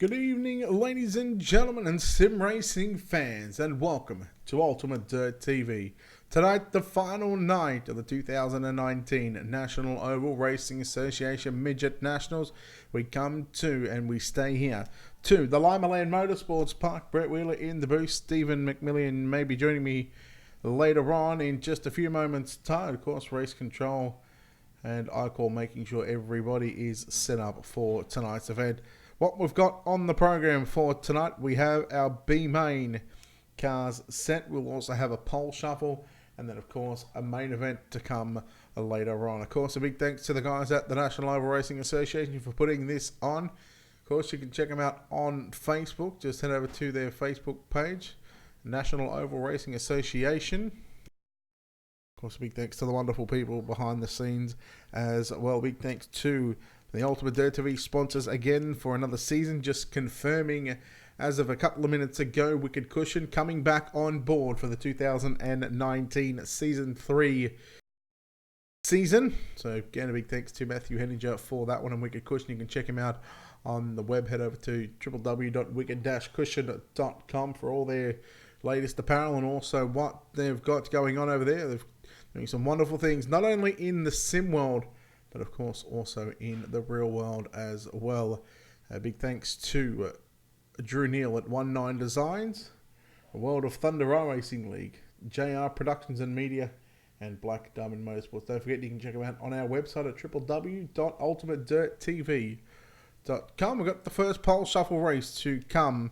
Good evening, ladies and gentlemen, and sim racing fans, and welcome to Ultimate Dirt TV. Tonight, the final night of the 2019 National Oval Racing Association Midget Nationals. We come to and we stay here to the Limaland Motorsports Park. Brett Wheeler in the booth. Stephen McMillan may be joining me later on in just a few moments' time. Of course, race control and I call making sure everybody is set up for tonight's event. What we've got on the program for tonight, we have our B main cars set. We'll also have a pole shuffle, and then of course a main event to come later on. Of course, a big thanks to the guys at the National Oval Racing Association for putting this on. Of course, you can check them out on Facebook. Just head over to their Facebook page, National Oval Racing Association. Of course, a big thanks to the wonderful people behind the scenes as well. Big thanks to the Ultimate Dirt TV sponsors again for another season. Just confirming as of a couple of minutes ago, Wicked Cushion coming back on board for the 2019 Season 3 season. So again, a big thanks to Matthew Henninger for that one and Wicked Cushion. You can check him out on the web. Head over to www.wicked-cushion.com for all their latest apparel and also what they've got going on over there. They've doing some wonderful things, not only in the sim world, but of course also in the real world as well. A big thanks to Drew Neal at 19 Designs, the World of Thunder Racing League, JR Productions and Media, and Black Diamond Motorsports. Don't forget you can check them out on our website at www.ultimatedirttv.com. We've got the first pole shuffle race to come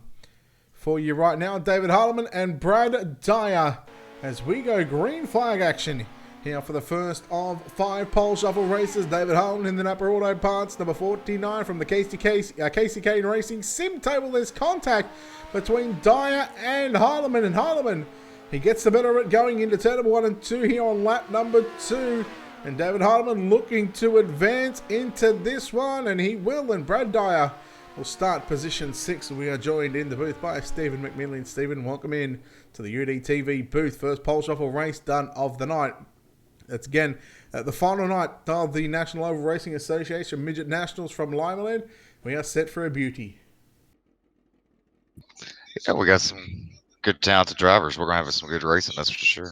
for you right now. David Harleman and Brad Dyer as we go green flag action here for the first of 5 pole shuffle races. David Harleman in the Napa Auto Parts, number 49 from the Casey Kane Racing Sim Table. There's contact between Dyer and Harleman, he gets the better of it going into turn number 1 and 2 here on lap number 2. And David Harleman looking to advance into this one, and he will, and Brad Dyer will start position 6. We are joined in the booth by Stephen McMillan. Stephen, welcome in to the UDTV booth. First pole shuffle race done of the night. That's again the final night of the National Oval Racing Association Midget Nationals from Limaland. We are set for a beauty. Yeah, we got some good talented drivers. We're going to have some good racing, that's for sure.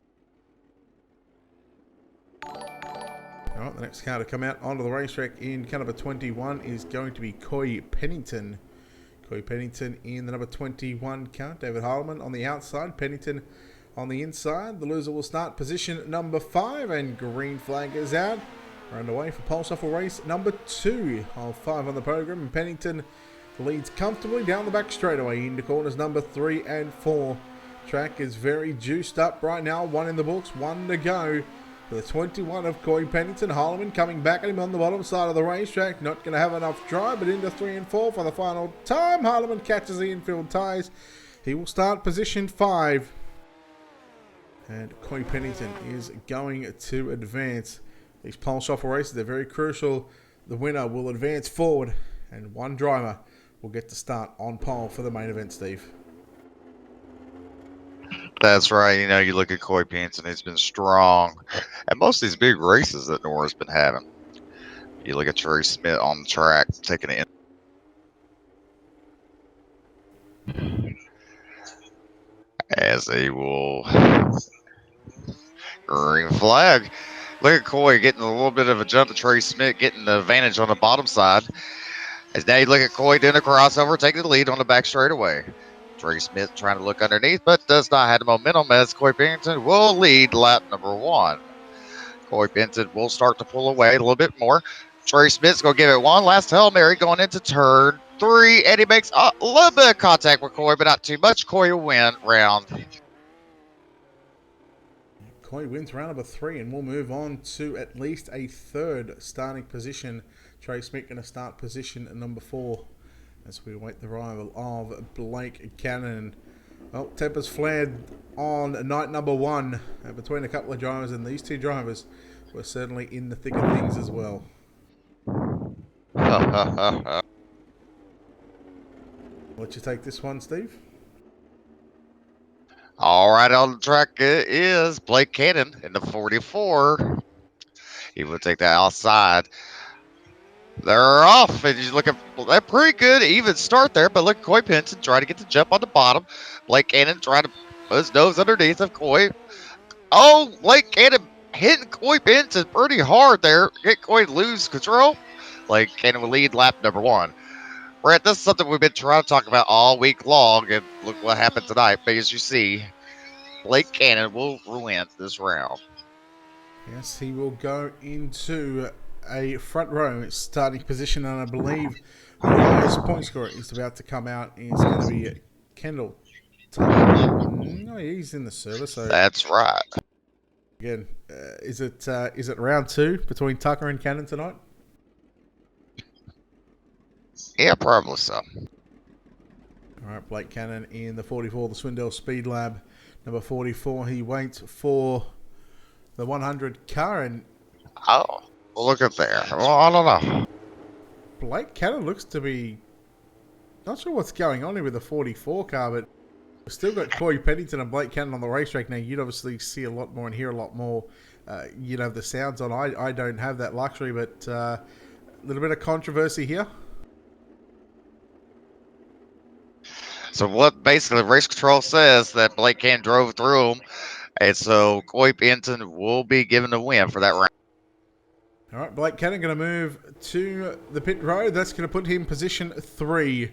All right, the next car to come out onto the racetrack in car number 21 is going to be Coy Pennington. Coy Pennington in the number 21 car. David Harleman on the outside. Pennington on the inside. The loser will start position number 5, and green flag is out. We're underway for pole shuffle race number 2 of 5 on the program. And Pennington leads comfortably down the back straightaway into corners number 3 and 4. Track is very juiced up right now. 1 in the books, 1 to go. For the 21 of Coy Pennington, Harleman coming back at him on the bottom side of the racetrack. Not going to have enough drive, but into 3 and 4 for the final time. Harleman catches the infield ties. He will start position 5. And Coy Pennington is going to advance. These pole shuffle races, they're very crucial. The winner will advance forward, and one driver will get to start on pole for the main event, Steve. That's right. You know, you look at Coy Pennington, he's been strong at most of these big races that Nora's been having. You look at Trey Smith on the track, taking it in. As they will green flag. Look at Coy getting a little bit of a jump to Trey Smith, getting the advantage on the bottom side. As now you look at Coy doing a crossover, taking the lead on the back straightaway. Trey Smith trying to look underneath, but does not have the momentum as Coy Pennington will lead lap number 1. Coy Pennington will start to pull away a little bit more. Trey Smith's going to give it one last Hail Mary going into turn 3, and he makes a little bit of contact with Coy, but not too much. Coy will win round. Coy wins round number 3, and we'll move on to at least a third starting position. Trey Smith going to start position number 4 as we await the arrival of Blake Cannon. Well, tempers flared on night number 1 between a couple of drivers, and these 2 drivers were certainly in the thick of things as well. Let you take this one, Steve. All right, on the track is Blake Cannon in the 44. He will take that outside. They're off, and you look at that pretty good even start there. But look, Coy Penson trying to get the jump on the bottom. Blake Cannon trying to put his nose underneath of Coy. Oh, Blake Cannon hitting Coy Penson pretty hard there. Get Coy to lose control. Blake Cannon will lead lap number one. Brett, this is something we've been trying to talk about all week long, and look what happened tonight. But as you see, Blake Cannon will win this round. Yes, he will go into a front row starting position, and I believe the highest point scorer is about to come out is going to be Kendall Tucker. No, he's in the server, so That's right. again, is it round two between Tucker and Cannon tonight? Yeah, probably so. All right, Blake Cannon in the 44, the Swindell Speed Lab, number 44. He waits for the 100 car, and Oh, look at there. Well, I don't know. Blake Cannon looks to be not sure what's going on here with the 44 car, but we've still got Corey Pennington and Blake Cannon on the racetrack. Now, you'd obviously see a lot more and hear a lot more, the sounds on. I don't have that luxury, but a little bit of controversy here. So what basically race control says that Blake Cannon drove through him, and so Coy Penson will be given the win for that round. All right, Blake Cannon going to move to the pit road. That's going to put him position 3.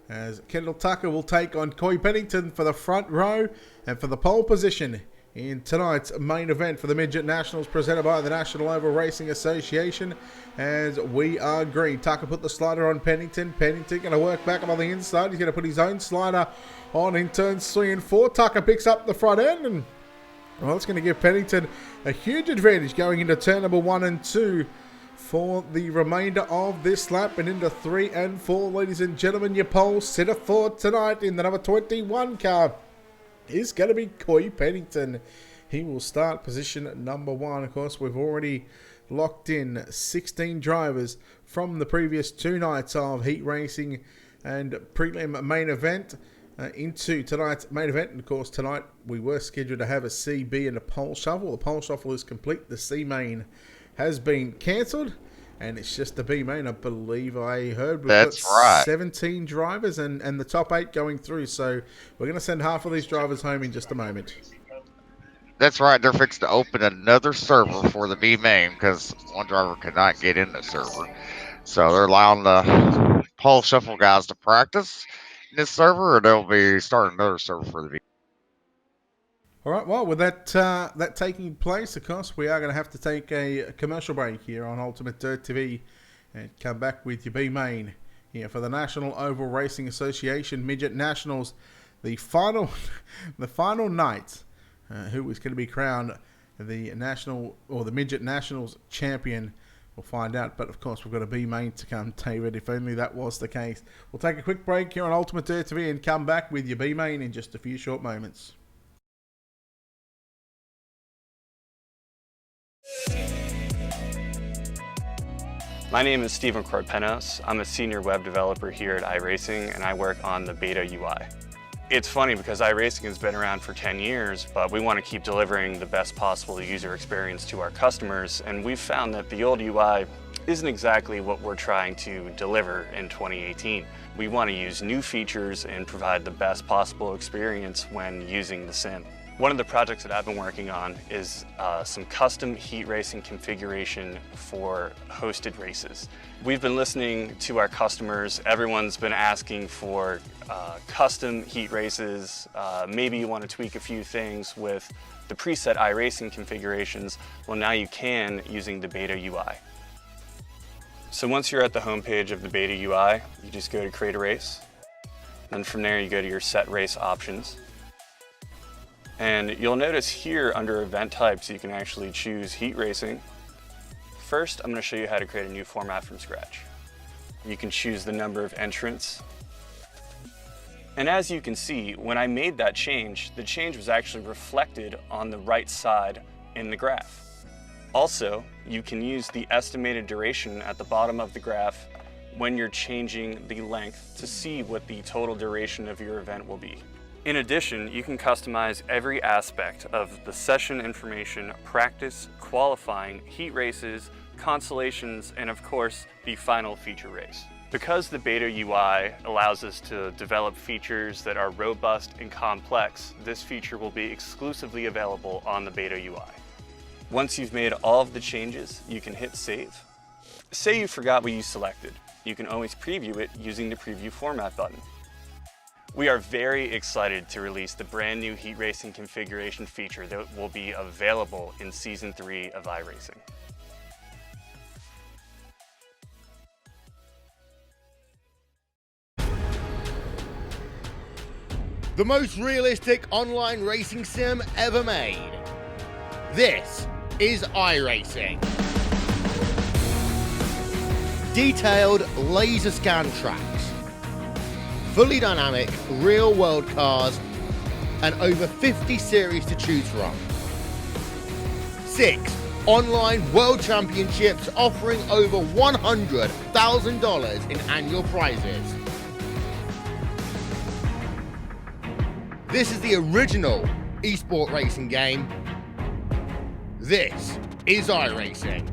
As Kendall Tucker will take on Coy Pennington for the front row and for the pole position in tonight's main event for the Midget Nationals presented by the National Oval Racing Association. As we are green, Tucker put the slider on Pennington. Pennington going to work back on the inside. He's going to put his own slider on in turns 3 and 4. Tucker picks up the front end, and well, it's going to give Pennington a huge advantage going into turn number 1 and 2 for the remainder of this lap, and into 3 and 4, ladies and gentlemen. Your pole sitter for tonight in the number 21 car is going to be Coy Pennington. He will start position number 1. Of course, we've already locked in 16 drivers from the previous 2 nights of heat racing and prelim main event into tonight's main event. And of course, tonight we were scheduled to have a CB and a pole shuffle. The pole shuffle is complete. The C main has been cancelled, and it's just the B main. I believe I heard we've That's got right. 17 drivers and the top 8 going through. So we're going to send half of these drivers home in just a moment. That's right. They're fixing to open another server for the B main because one driver could not get in the server. So they're allowing the pole shuffle guys to practice in this server, or they'll be starting another server for the B. All right, well, with that taking place, of course, we are going to have to take a commercial break here on Ultimate Dirt TV and come back with your B main here for the National Oval Racing Association Midget Nationals. The final night, who is going to be crowned the national or the Midget Nationals champion, we'll find out. But of course, we've got a B main to come, David. If only that was the case. We'll take a quick break here on Ultimate Dirt TV and come back with your B main in just a few short moments. My name is Stephen Corpenos. I'm a senior web developer here at iRacing, and I work on the beta UI. It's funny because iRacing has been around for 10 years, but we want to keep delivering the best possible user experience to our customers, and we've found that the old UI isn't exactly what we're trying to deliver in 2018. We want to use new features and provide the best possible experience when using the sim. One of the projects that I've been working on is some custom heat racing configuration for hosted races. We've been listening to our customers. Everyone's been asking for custom heat races. Maybe you want to tweak a few things with the preset iRacing configurations. Well, now you can using the beta UI. So once you're at the homepage of the beta UI, you just go to create a race. Then from there you go to your set race options. And you'll notice here under event types, you can actually choose heat racing. First, I'm going to show you how to create a new format from scratch. You can choose the number of entrants. And as you can see, when I made that change, the change was actually reflected on the right side in the graph. Also, you can use the estimated duration at the bottom of the graph when you're changing the length to see what the total duration of your event will be. In addition, you can customize every aspect of the session information, practice, qualifying, heat races, consolations, and of course, the final feature race. Because the beta UI allows us to develop features that are robust and complex, this feature will be exclusively available on the beta UI. Once you've made all of the changes, you can hit save. Say you forgot what you selected. You can always preview it using the preview format button. We are very excited to release the brand new heat racing configuration feature that will be available in Season 3 of iRacing. The most realistic online racing sim ever made. This is iRacing. Detailed laser scan tracks, fully dynamic real world cars, and over 50 series to choose from. 6 online world championships offering over $100,000 in annual prizes. This is the original esport racing game. This is iRacing.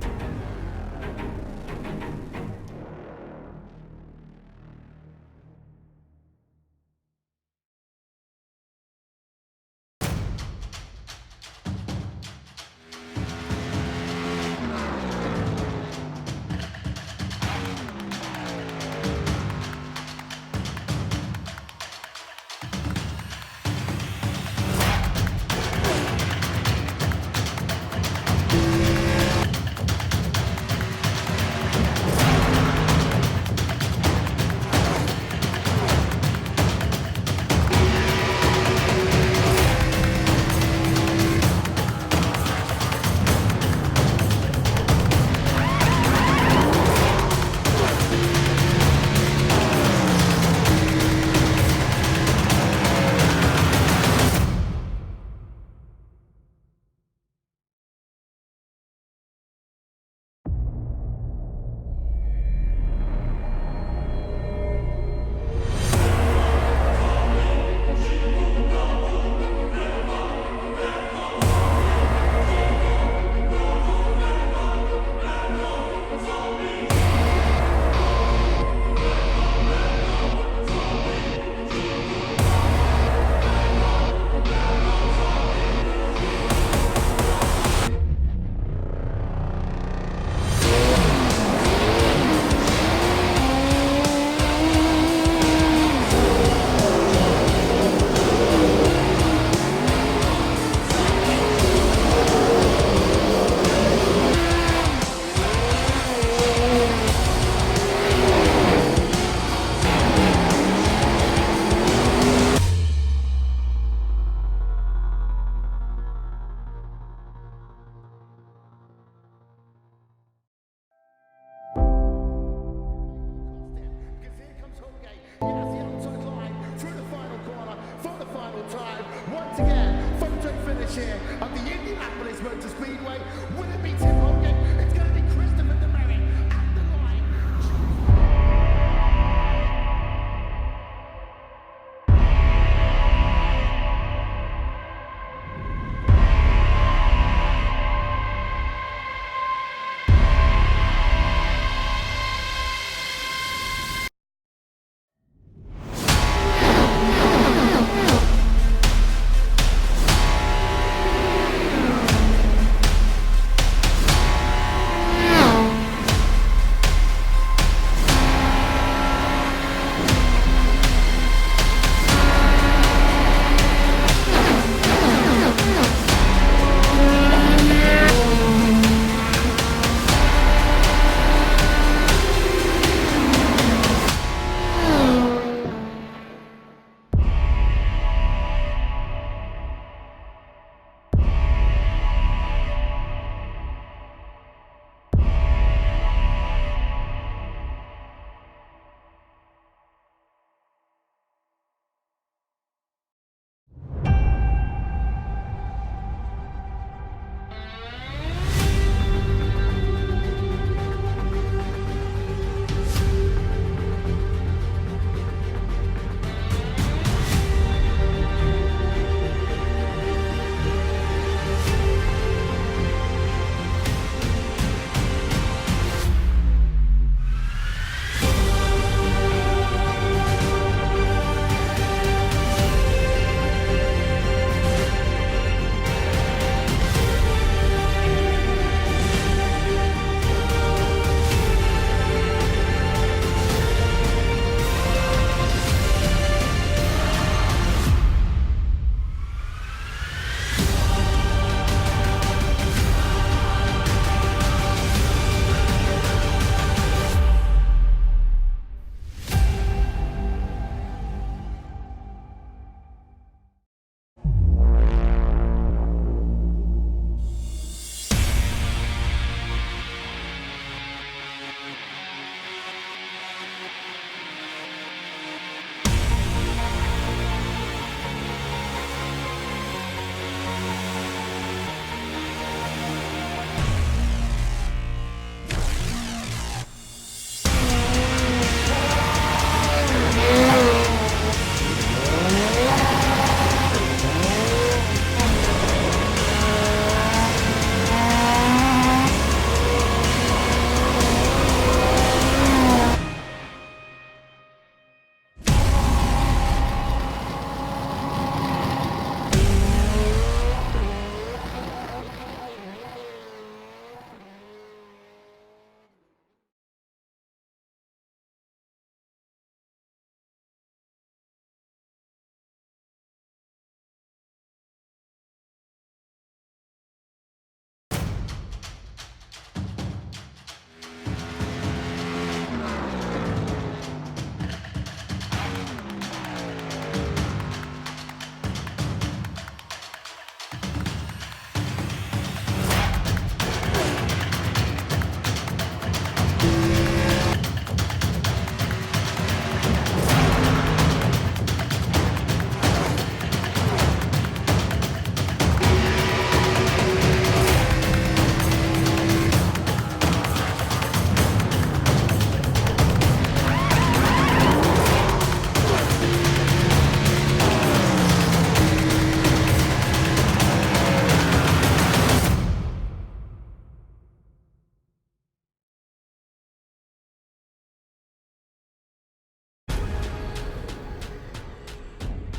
Once again, photo finish here of the Indianapolis Motor Speedway. Will it be Tim Hogan? It's going to be Christopher DeMerit at the line.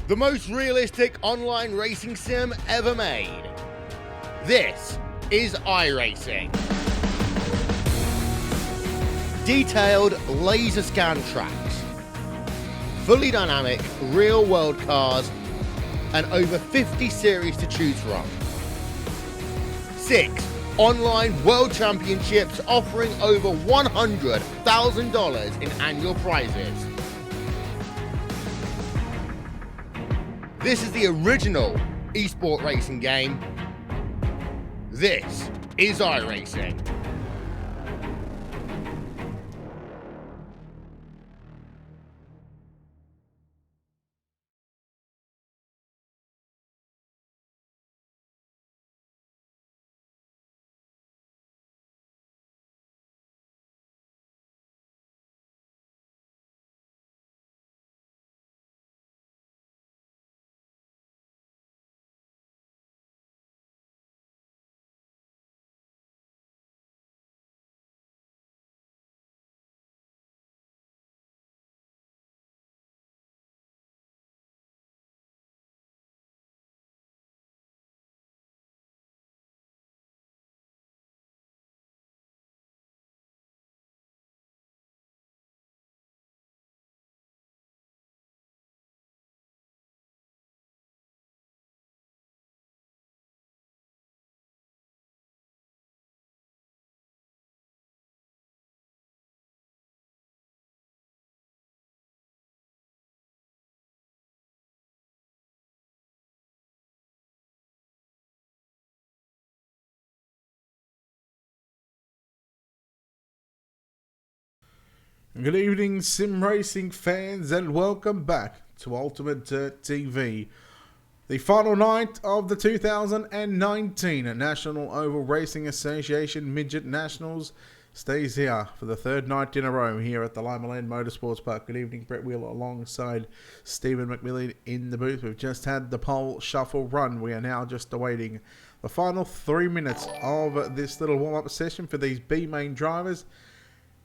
The most realistic online racing sim ever made. This is iRacing. Detailed laser scan tracks, fully dynamic real world cars, and over 50 series to choose from. 6 online world championships offering over $100,000 in annual prizes. This is the original esport racing game. This is iRacing. Good evening, sim racing fans, and welcome back to Ultimate Dirt TV. The final night of the 2019 National Oval Racing Association Midget Nationals stays here for the third night in a row here at the Limaland Motorsports Park. Good evening, Brett Wheeler alongside Stephen McMillan in the booth. We've just had the pole shuffle run. We are now just awaiting the final 3 minutes of this little warm-up session for these B-main drivers.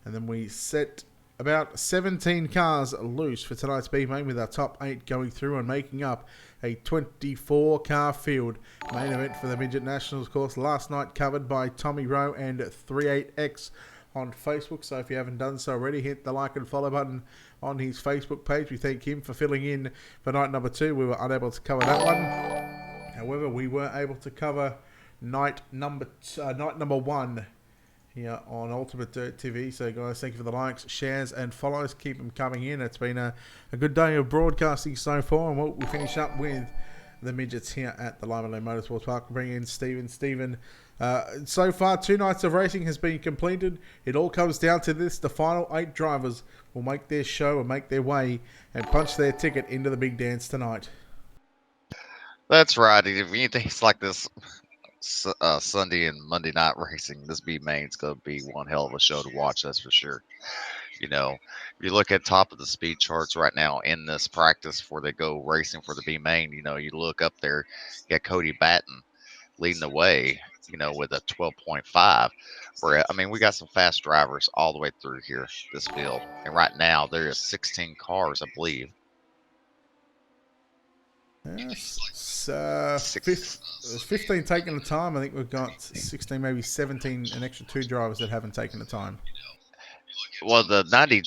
And then we set about 17 cars loose for tonight's B-main, with our top 8 going through and making up a 24-car field. Main event for the Midget Nationals, of course, last night covered by Tommy Rowe and 38X on Facebook. So if you haven't done so already, hit the like and follow button on his Facebook page. We thank him for filling in for night number 2. We were unable to cover that one. However, we were able to cover night number 1 here on Ultimate Dirt TV. So guys, thank you for the likes, shares and follows. Keep them coming in. It's been a good day of broadcasting so far, and we'll finish up with the midgets here at the Limaland Motorsports Park. Bring in Stephen. So far 2 nights of racing has been completed. It all comes down to this: the final 8 drivers will make their show and make their way and punch their ticket into the big dance tonight. That's right. If anything's like this Sunday and Monday night racing, this B main's going to be one hell of a show to watch, that's for sure. You know, if you look at top of the speed charts right now in this practice before they go racing for the B main, you know, you look up there, you got Cody Batten leading the way, you know, with a 12.5. Where, I mean, we got some fast drivers all the way through here, this field. And right now, there is 16 cars, I believe. Yes, there's 15 taking the time. I think we've got 16, maybe 17, an extra 2 drivers that haven't taken the time. Well, the 90,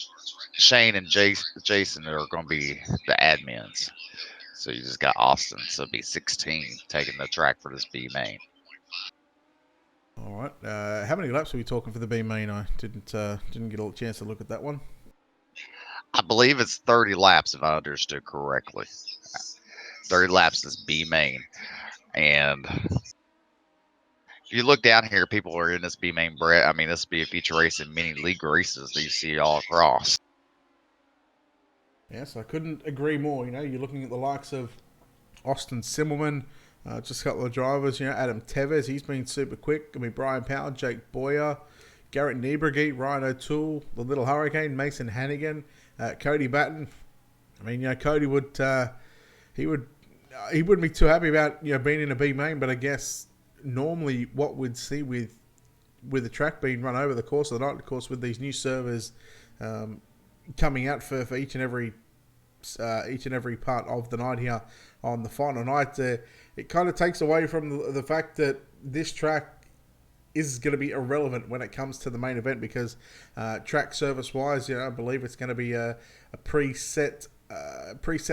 Shane and Jason are going to be the admins. So you just got Austin, so it'd be 16 taking the track for this B main. All right. How many laps are we talking for the B main? I didn't get a chance to look at that one. I believe it's 30 laps, if I understood correctly. 30 laps is B main. And if you look down here, people are in this B main, Brett. I mean, this would be a feature race in many league races that you see all across. Yes, I couldn't agree more. You know, you're looking at the likes of Austin Simmelman, just a couple of drivers. You know, Adam Tevez, he's been super quick. I mean, Brian Powell, Jake Boyer, Garrett Niebrugge, Ryan O'Toole, the Little Hurricane, Mason Hannigan, Cody Batten. I mean, you know, Cody would he wouldn't be too happy about, you know, being in a B main, but I guess normally what we'd see with the track being run over the course of the night, of course, with these new servers coming out for each and every each and every part of the night here on the final night. It kind of takes away from the fact that this track is going to be irrelevant when it comes to the main event, because track service wise, I believe it's going to be a preset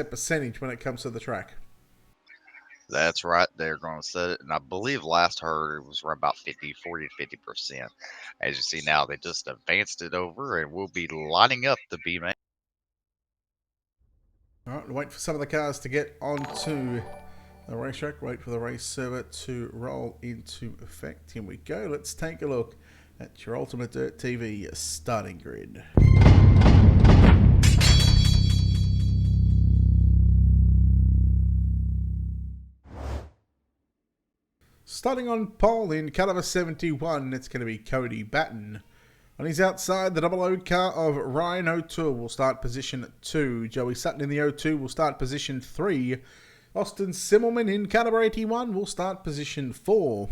percentage when it comes to the track. That's right. They're going to set it. And I believe last heard it was around about 40 to 50%. As you see now, they just advanced it over and we'll be lining up the B main. All right, wait for some of the cars to get onto the racetrack. Wait for the race server to roll into effect. Here we go. Let's take a look at your Ultimate Dirt TV starting grid. Starting on pole in car number 71, it's going to be Cody Batten. On his outside, the 00 car of Ryan O'Toole will start position 2. Joey Sutton in the 02 will start position 3. Austin Simmelman in car number 81 will start position 4.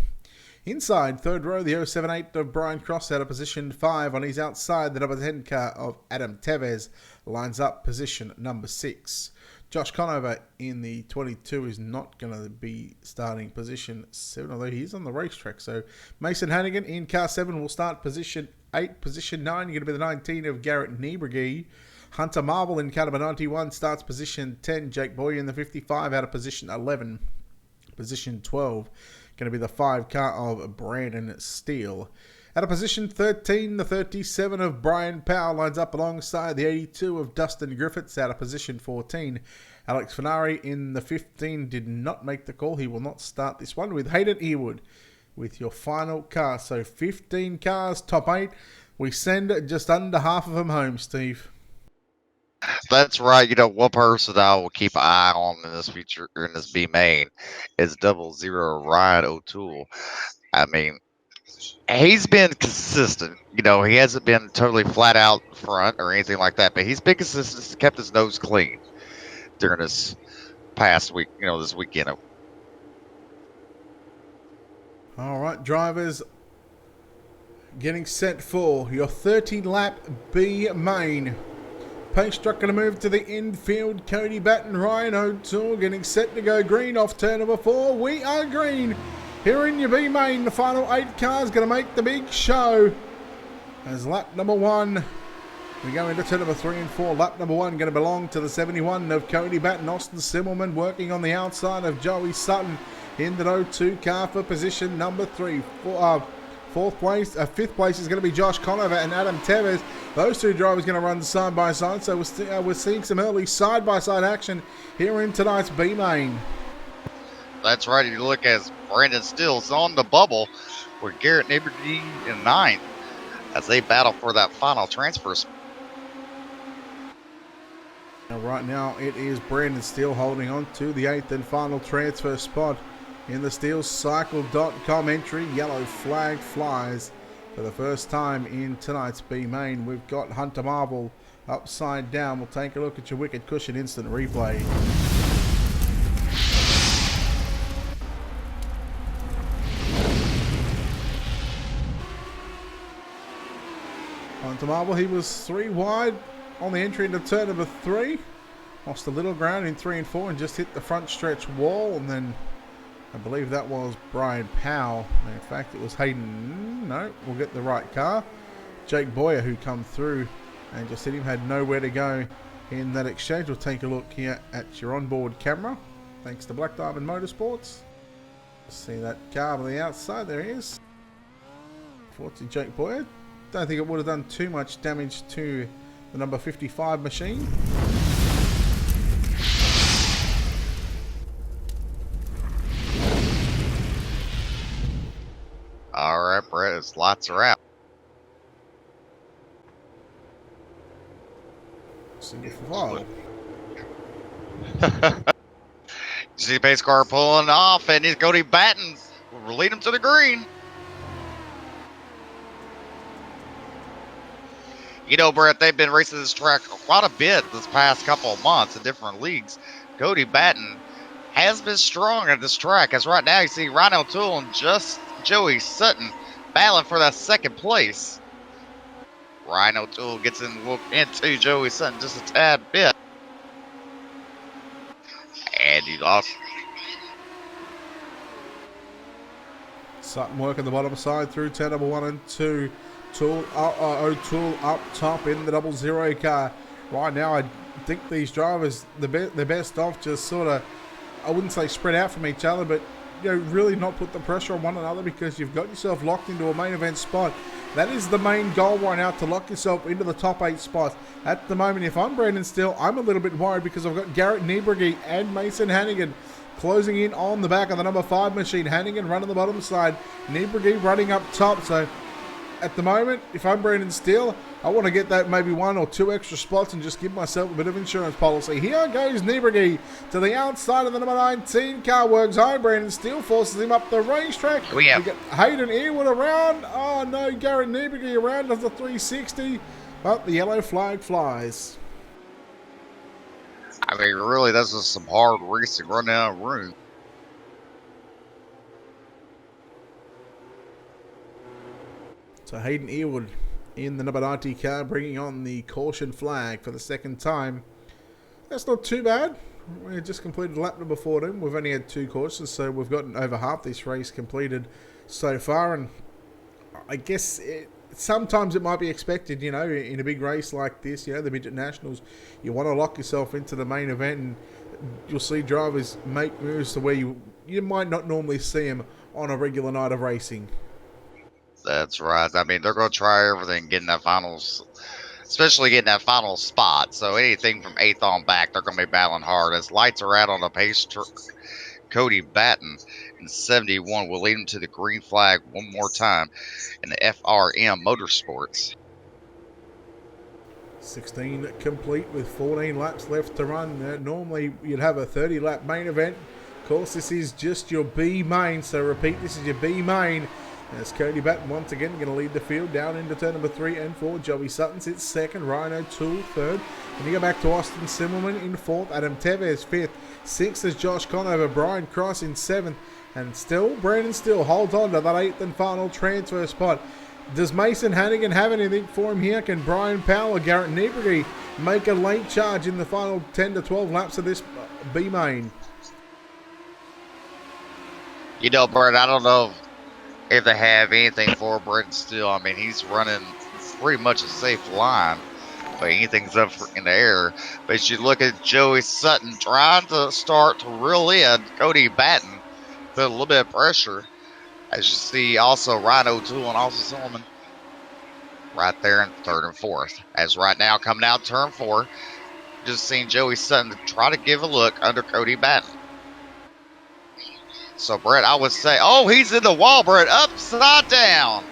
Inside, third row, the 078 of Brian Cross out of position 5. On his outside, the number 10 car of Adam Tevez lines up position number 6. Josh Conover in the 22 is not going to be starting position 7, although he's on the racetrack. So Mason Hannigan in car 7 will start position 8. Position 9 going to be the 19 of Garrett Niebregi. Hunter Marvel in car number 91 starts position 10. Jake Boyer in the 55 out of position 11. Position 12 going to be the 5 car of Brandon Steele. Out of position 13, the 37 of Brian Powell lines up alongside the 82 of Dustin Griffiths. Out of position 14, Alex Finari in the 15 did not make the call. He will not start this one, with Hayden Earwood with your final car. So 15 cars, top 8. We send just under half of them home, Steve. That's right. One person I will keep an eye on in this feature, in this B main, is 00 Ryan O'Toole. I mean, he's been consistent. He hasn't been totally flat out front or anything like that, but he's been consistent, kept his nose clean during this past week, this weekend. All right, drivers, getting set for your 30-lap B main. Pace truck going to move to the infield. Cody Batten, Ryan O'Toole getting set to go green off turn number 4. We are green. Here in your B main, the final 8 cars going to make the big show. As lap number 1, we go into turn number 3 and 4. Lap number 1 going to belong to the 71 of Cody Batten. Austin Simmelman working on the outside of Joey Sutton in the 02 car for position number 3. Fifth place is going to be Josh Conover and Adam Tevez. Those two drivers going to run side by side. So we're seeing some early side by side action here in tonight's B main. That's right. You look as Brandon Steele's on the bubble with Garrett Niebregi in 9th as they battle for that final transfer. Now, right now, it is Brandon Steele holding on to the 8th and final transfer spot in the SteelCycle.com entry. Yellow flag flies for the first time in tonight's B main. We've got Hunter Marvel upside down. We'll take a look at your Wicked Cushion instant replay. Hunter Marvel, he was 3 wide on the entry into turn number 3. Lost a little ground in 3 and 4 and just hit the front stretch wall, and then I believe that was Brian Powell. In fact, it was Hayden. No, we'll get the right car. Jake Boyer, who come through and just hit him, had nowhere to go in that exchange. We'll take a look here at your onboard camera. Thanks to Black Diamond Motorsports. See that car on the outside. There he is. Fortunately, Jake Boyer. Don't think it would have done too much damage to the number 55 machine. All right, Brett, his lights are out. Single file. See the pace car pulling off, and he's Cody Batten will lead him to the green. Brett, they've been racing this track quite a bit this past couple of months in different leagues. Cody Batten has been strong at this track, as right now you see Ryan O'Toole and just Joey Sutton battling for that second place. Ryan O'Toole gets into Joey Sutton just a tad bit. you lost. Sutton working the bottom side through turn number 1 and 2. O'Toole up top in the 00 car. Right now, I think these drivers, they're best off just sort of, I wouldn't say spread out from each other, but really not put the pressure on one another, because you've got yourself locked into a main event spot. That is the main goal right now, to lock yourself into the top 8 spots. At the moment, if I'm Brandon Steele, I'm a little bit worried, because I've got Garrett Niebrugge and Mason Hannigan closing in on the back of the number 5 machine. Hannigan running the bottom side, Niebrugge running up top. So at the moment, if I'm Brandon Steele, I want to get that maybe 1 or 2 extra spots and just give myself a bit of insurance policy. Here goes Niebrugge to the outside of the number 19 car. Works home. Brandon Steele forces him up the racetrack. We get Hayden Earwood around. Oh no, Garrett Niebrugge around does the 360, but the yellow flag flies. I mean, really, this is some hard racing running out of room. So Hayden Earwood in the number 90 car, bringing on the caution flag for the second time. That's not too bad. We just completed lap number 14. We've only had 2 cautions, so we've gotten over half this race completed so far. And I guess sometimes it might be expected, in a big race like this, the Midget Nationals, you want to lock yourself into the main event, and you'll see drivers make moves to where you might not normally see them on a regular night of racing. That's right. I mean, they're going to try everything, getting that finals, especially getting that final spot. So anything from 8th on back, they're going to be battling hard. As lights are out on the pace truck, Cody Batten in 71 will lead him to the green flag one more time in the FRM Motorsports. 16 complete with 14 laps left to run. Normally you'd have a 30-lap main event. Of course, this is just your B main, so repeat, this is your B main. As Cody Batten once again going to lead the field down into turn number 3 and 4. Joey Sutton sits second, Ryan O'Toole third. Then you go back to Austin Simmelman in 4th, Adam Tevez 5th. 6th is Josh Conover, Brian Cross in 7th. And still, Brandon Steele holds on to that 8th and final transfer spot. Does Mason Hannigan have anything for him here? Can Brian Powell or Garrett Niebrugge make a late charge in the final 10 to 12 laps of this B main? Brett, I don't know if they have anything for Brandon Steele. I mean, he's running pretty much a safe line, but anything's up in the air. But as you look at Joey Sutton trying to start to reel in Cody Batten, put a little bit of pressure. As you see also Ryan O'Toole and also Solomon right there in 3rd and 4th. As right now coming out turn 4, just seeing Joey Sutton try to give a look under Cody Batten. So, Brett, I would say, oh, he's in the wall, Brett, upside down.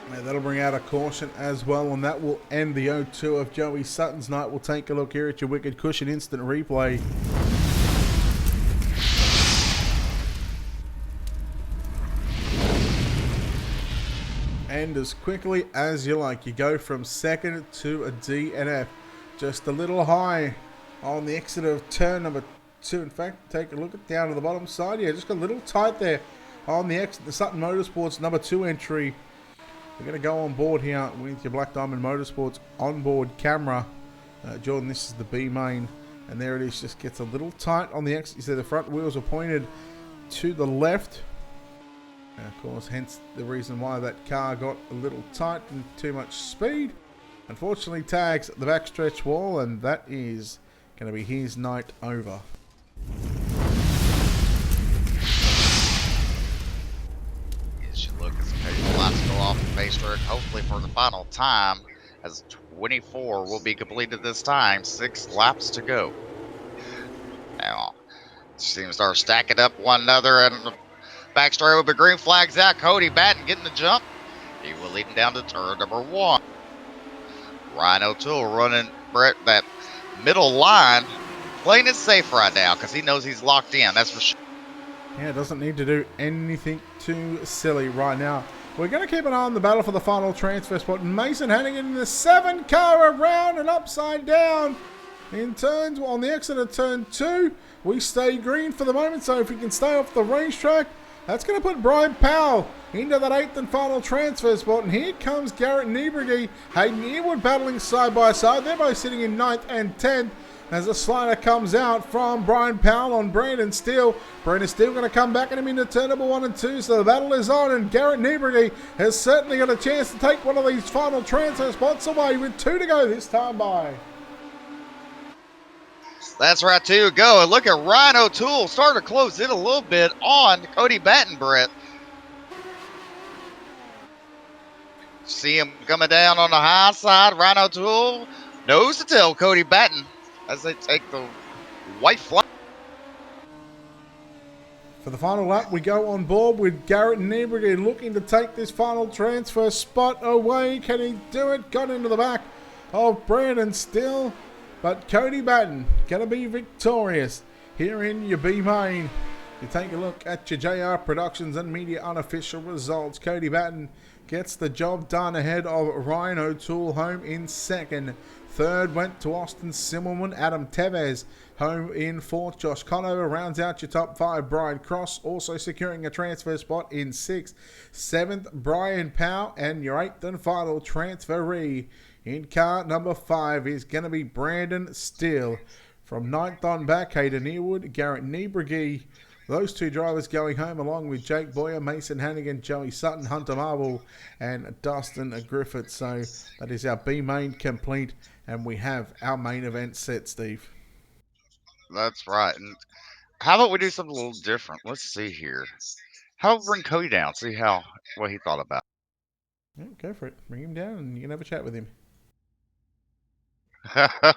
Yeah, that'll bring out a caution as well, and that will end the 0-2 of Joey Sutton's night. We'll take a look here at your Wicked Cushion instant replay. And as quickly as you like, you go from second to a D and F. Just a little high on the exit of turn number 2. In fact, take a look at down to the bottom side. Yeah, just got a little tight there on the exit. The Sutton Motorsports number 2 entry. We're going to go on board here with your Black Diamond Motorsports onboard camera. Jordan, this is the B main. And there it is, just gets a little tight on the exit. You see the front wheels are pointed to the left. And of course, hence the reason why that car got a little tight and too much speed. Unfortunately, tags the backstretch wall, and that is going to be his night over. As you look, as the lights go off the pace track, hopefully for the final time, as 24 will be completed this time. 6 laps to go. Now, seems they're stacking up one another, and the back straight with the green flags out. Cody Batten getting the jump. He will lead him down to turn number 1. Ryan O'Toole running Brett that middle line, playing it safe right now because he knows he's locked in. That's for sure. Yeah, doesn't need to do anything too silly right now. We're going to keep an eye on the battle for the final transfer spot. Mason Hannigan in the 7 car around and upside down in turns on the exit of turn 2. We stay green for the moment, so if we can stay off the racetrack, that's going to put Brian Powell into that 8th and final transfer spot. And here comes Garrett Niebrugge, Hayden Earwood battling side by side. They're both sitting in 9th and 10th. as the slider comes out from Brian Powell on Brandon Steele. Brandon Steele going to come back and him into turn number 1 and 2, so the battle is on, and Garrett Niebrugge has certainly got a chance to take one of these final transfer spots away with 2 to go this time by. That's right, 2 to go. And look at Ryan O'Toole starting to close in a little bit on Cody Batten, Brett. See him coming down on the high side. Ryan O'Toole nose to tail Cody Batten as they take the white flag. For the final lap, we go on board with Garrett Niebrugge looking to take this final transfer spot away. Can he do it? Got into the back of Brandon Steele, but Cody Batten going to be victorious here in your B main. You take a look at your JR Productions and Media unofficial results. Cody Batten gets the job done ahead of Ryan O'Toole, home in second. Third went to Austin Simmelman. Adam Tevez home in fourth. Josh Conover rounds out your top 5. Brian Cross also securing a transfer spot in sixth. Seventh, Brian Powell. And your eighth and final transferee in car number 5 is going to be Brandon Steele. From ninth on back, Hayden Earwood, Garrett Niebrugge. Those 2 drivers going home along with Jake Boyer, Mason Hannigan, Joey Sutton, Hunter Marble, and Dustin Griffith. So that is our B main complete, and we have our main event set, Steve. That's right. And how about we do something a little different? Let's see here. How about bring Cody down, see what he thought about Yeah, go for it. Bring him down and you can have a chat with him. it.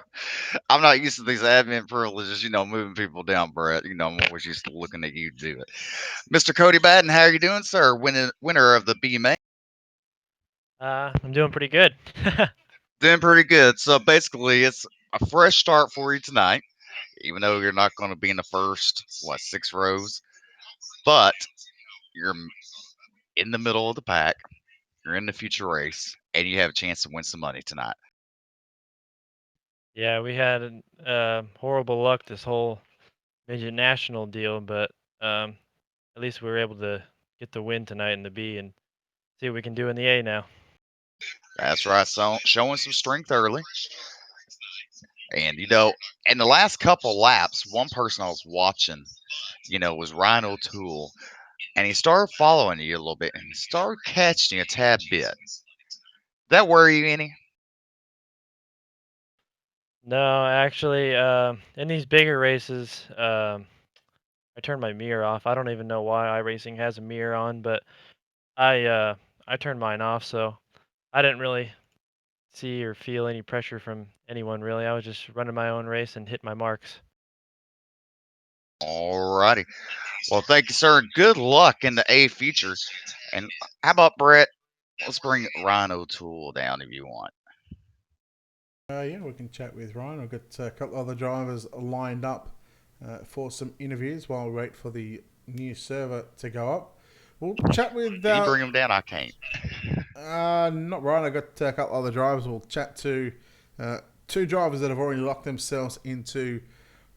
I'm not used to these admin privileges, moving people down, Brett. I'm always used to looking at you do it. Mr. Cody Batten, how are you doing, sir? Winner of the B main. I'm doing pretty good. Doing pretty good. So basically, it's a fresh start for you tonight, even though you're not going to be in the first, 6 rows. But you're in the middle of the pack. You're in the future race, and you have a chance to win some money tonight. Yeah, we had horrible luck this whole Midget National deal, but at least we were able to get the win tonight in the B and see what we can do in the A now. That's right. So showing some strength early. And, in the last couple laps, one person I was watching, was Ryan O'Toole. And he started following you a little bit and started catching you a tad bit. That worry you any? No, actually, in these bigger races, I turned my mirror off. I don't even know why iRacing has a mirror on, but I turned mine off, so I didn't really see or feel any pressure from anyone really. I was just running my own race and hit my marks. All righty. Well, thank you, sir. Good luck in the A features. And how about Brett? Let's bring Ryan O'Toole down if you want. Yeah, we can chat with Ryan. I've got a couple other drivers lined up for some interviews while we wait for the new server to go up. We'll chat with... Can you bring him down? I can't. Not Ryan. I've got a couple other drivers. We'll chat to 2 drivers that have already locked themselves into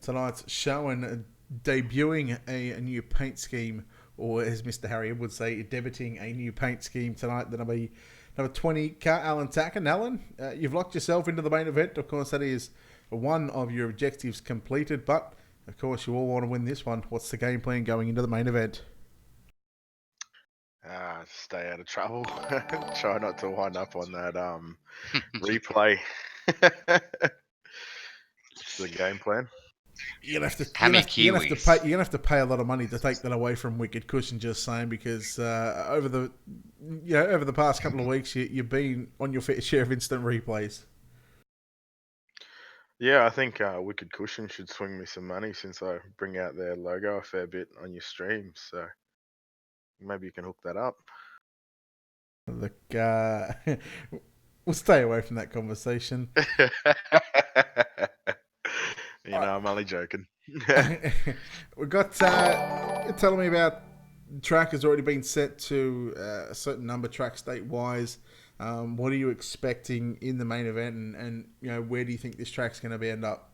tonight's show and debuting a new paint scheme, or as Mr. Harry would say, debuting a new paint scheme tonight. That'll be number 20 car, Alan Tacken. Alan, you've locked yourself into the main event. Of course, that is one of your objectives completed, but of course you all want to win this one. What's the game plan going into the main event? Stay out of trouble. Try not to wind up on that replay. It's the game plan. You're gonna have to pay a lot of money to take that away from Wicked Cushion. Just saying, because over the past couple of weeks, you've been on your fair share of instant replays. Yeah, I think Wicked Cushion should swing me some money since I bring out their logo a fair bit on your stream. So maybe you can hook that up. Look, we'll stay away from that conversation. I'm only joking. We've got telling me about track has already been set to a certain number track state-wise. What are you expecting in the main event, and where do you think this track's going to end up?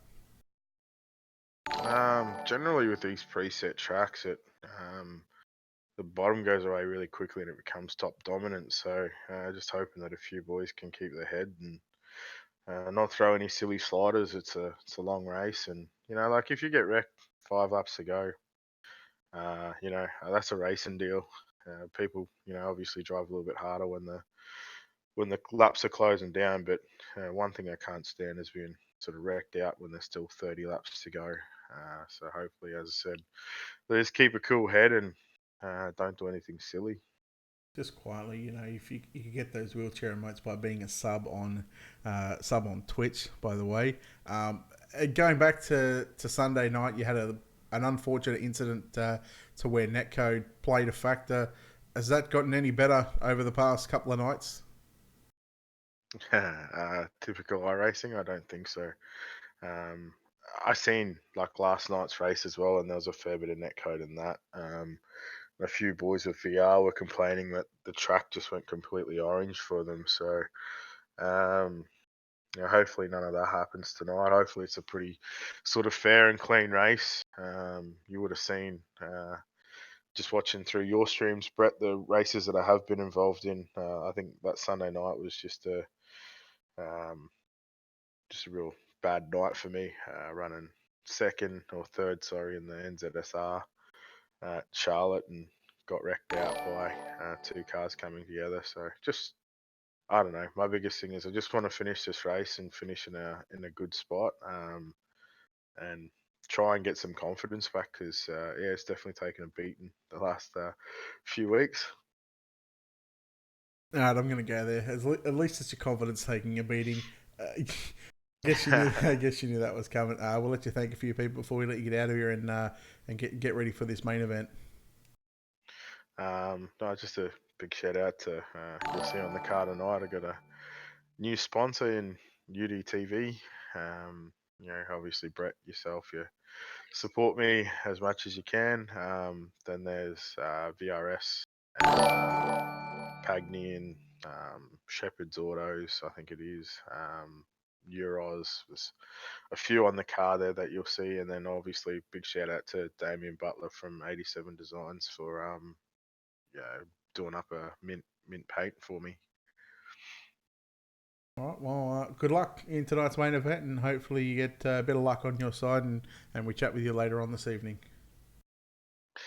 Generally with these preset tracks, the bottom goes away really quickly and it becomes top dominant. So just hoping that a few boys can keep their head and not throw any silly sliders. It's a long race, and like if you get wrecked 5 laps to go, that's a racing deal. People, obviously drive a little bit harder when the laps are closing down. But one thing I can't stand is being sort of wrecked out when there's still 30 laps to go. So hopefully, as I said, just keep a cool head and don't do anything silly. Just quietly, if you can get those wheelchair emotes by being a sub on Twitch, by the way. Going back to Sunday night, you had an unfortunate incident to where netcode played a factor. Has that gotten any better over the past couple of nights? Typical iRacing? I don't think so. Um, I seen like last night's race as well, and there was a fair bit of netcode in that. A few boys with VR were complaining that the track just went completely orange for them. So, hopefully none of that happens tonight. Hopefully it's a pretty sort of fair and clean race. You would have seen just watching through your streams, Brett, the races that I have been involved in. I think that Sunday night was um, just a real bad night for me, running second or third, sorry, in the NZSR at Charlotte and got wrecked out by two cars coming together. So just I don't know. My biggest thing is I just want to finish this race and finish in a good spot, and try and get some confidence back because yeah, it's definitely taken a beating the last few weeks. Alright, I'm going to go there. At least it's your confidence taking a beating. I guess you knew that was coming. We'll let you thank a few people before we let you get out of here and get ready for this main event. No, just a big shout out to you'll see on the card tonight. I got a new sponsor in UDTV. Obviously Brett, yourself, you support me as much as you can. Then there's VRS, Pagny, and Shepherd's Autos, I think it is. Euros. There's a few on the car there that you'll see, and then obviously big shout out to Damien Butler from 87 Designs for doing up a mint paint for me. All right, well, good luck in tonight's main event, and hopefully you get a bit of luck on your side, and we chat with you later on this evening.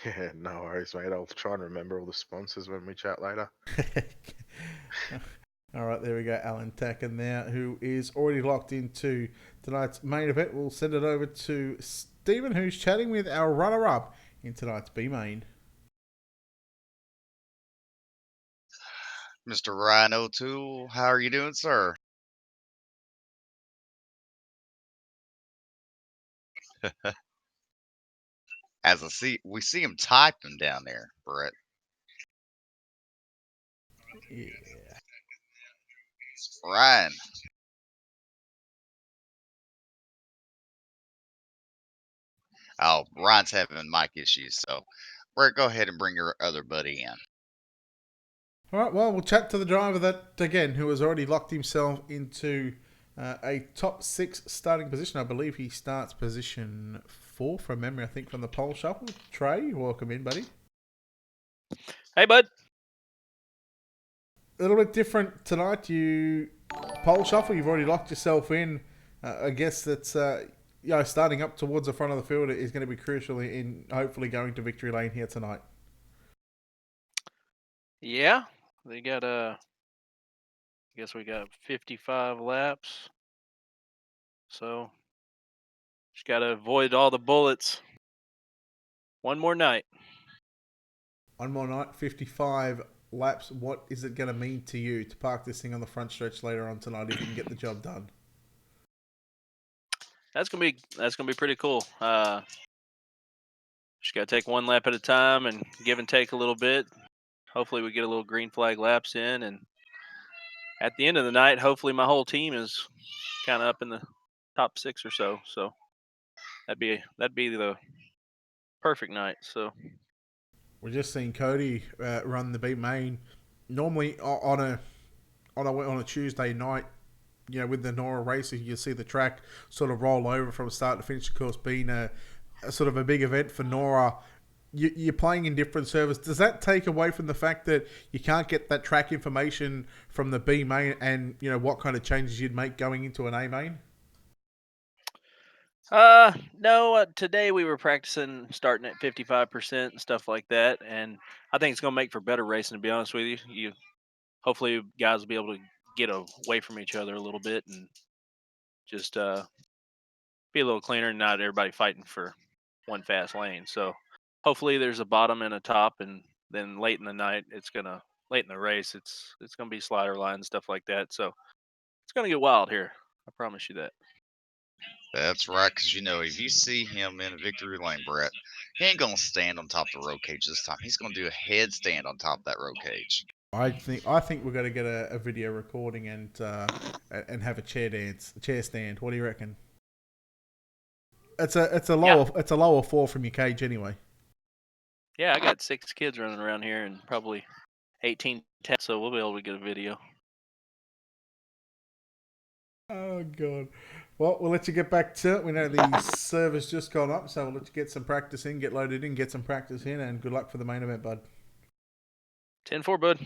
Yeah, no worries, mate. I'll try and remember all the sponsors when we chat later. All right, there we go. Alan Tacken there, who is already locked into tonight's main event. We'll send it over to Stephen, who's chatting with our runner-up in tonight's B main. Mr. Ryan O'Toole, how are you doing, sir? We see him typing down there, Brett. Yeah. Ryan. Oh, Ryan's having mic issues, so Brett, go ahead and bring your other buddy in. All right, well, we'll chat to the driver that, again, who has already locked himself into a top 6 starting position. I believe he starts position 4 from memory, I think, from the pole shuffle. Trey, welcome in, buddy. Hey, bud. A little bit different tonight. You pole shuffle, you've already locked yourself in. I guess that's starting up towards the front of the field is going to be crucial in hopefully going to victory lane here tonight. Yeah, they got I guess we got 55 laps. So just got to avoid all the bullets. One more night. One more night, 55 laps. What is it going to mean to you to park this thing on the front stretch later on tonight if you can get the job done? That's gonna be pretty cool. Just gotta take one lap at a time and give and take a little bit. Hopefully we get a little green flag laps in, and at the end of the night, hopefully my whole team is kind of up in the top 6 or so. So that'd be the perfect night. So we're just seeing Cody run the B main. Normally on a Tuesday night, with the Nora races, you see the track sort of roll over from start to finish. Of course, being a sort of a big event for Nora, you're playing in different servers. Does that take away from the fact that you can't get that track information from the B main, and what kind of changes you'd make going into an A main? No. Today we were practicing starting at 55% and stuff like that, and I think it's gonna make for better racing. To be honest with you, hopefully guys will be able to get away from each other a little bit and just be a little cleaner and not everybody fighting for one fast lane. So hopefully there's a bottom and a top, and then late in the night late in the race it's gonna be slider line and stuff like that. So it's gonna get wild here. I promise you that. That's right, because if you see him in victory lane, Brett, he ain't gonna stand on top of the road cage this time. He's gonna do a headstand on top of that road cage. I think we're going to get a video recording and have a chair stand. What do you reckon? It's a lower fall from your cage anyway. Yeah, I got 6 kids running around here and probably 18 10, so we'll be able to get a video. Oh god. Well, we'll let you get back to it. We know the server's just gone up, so we'll let you get some practice in, get loaded in, get some practice in, and good luck for the main event, bud. 10-4, bud.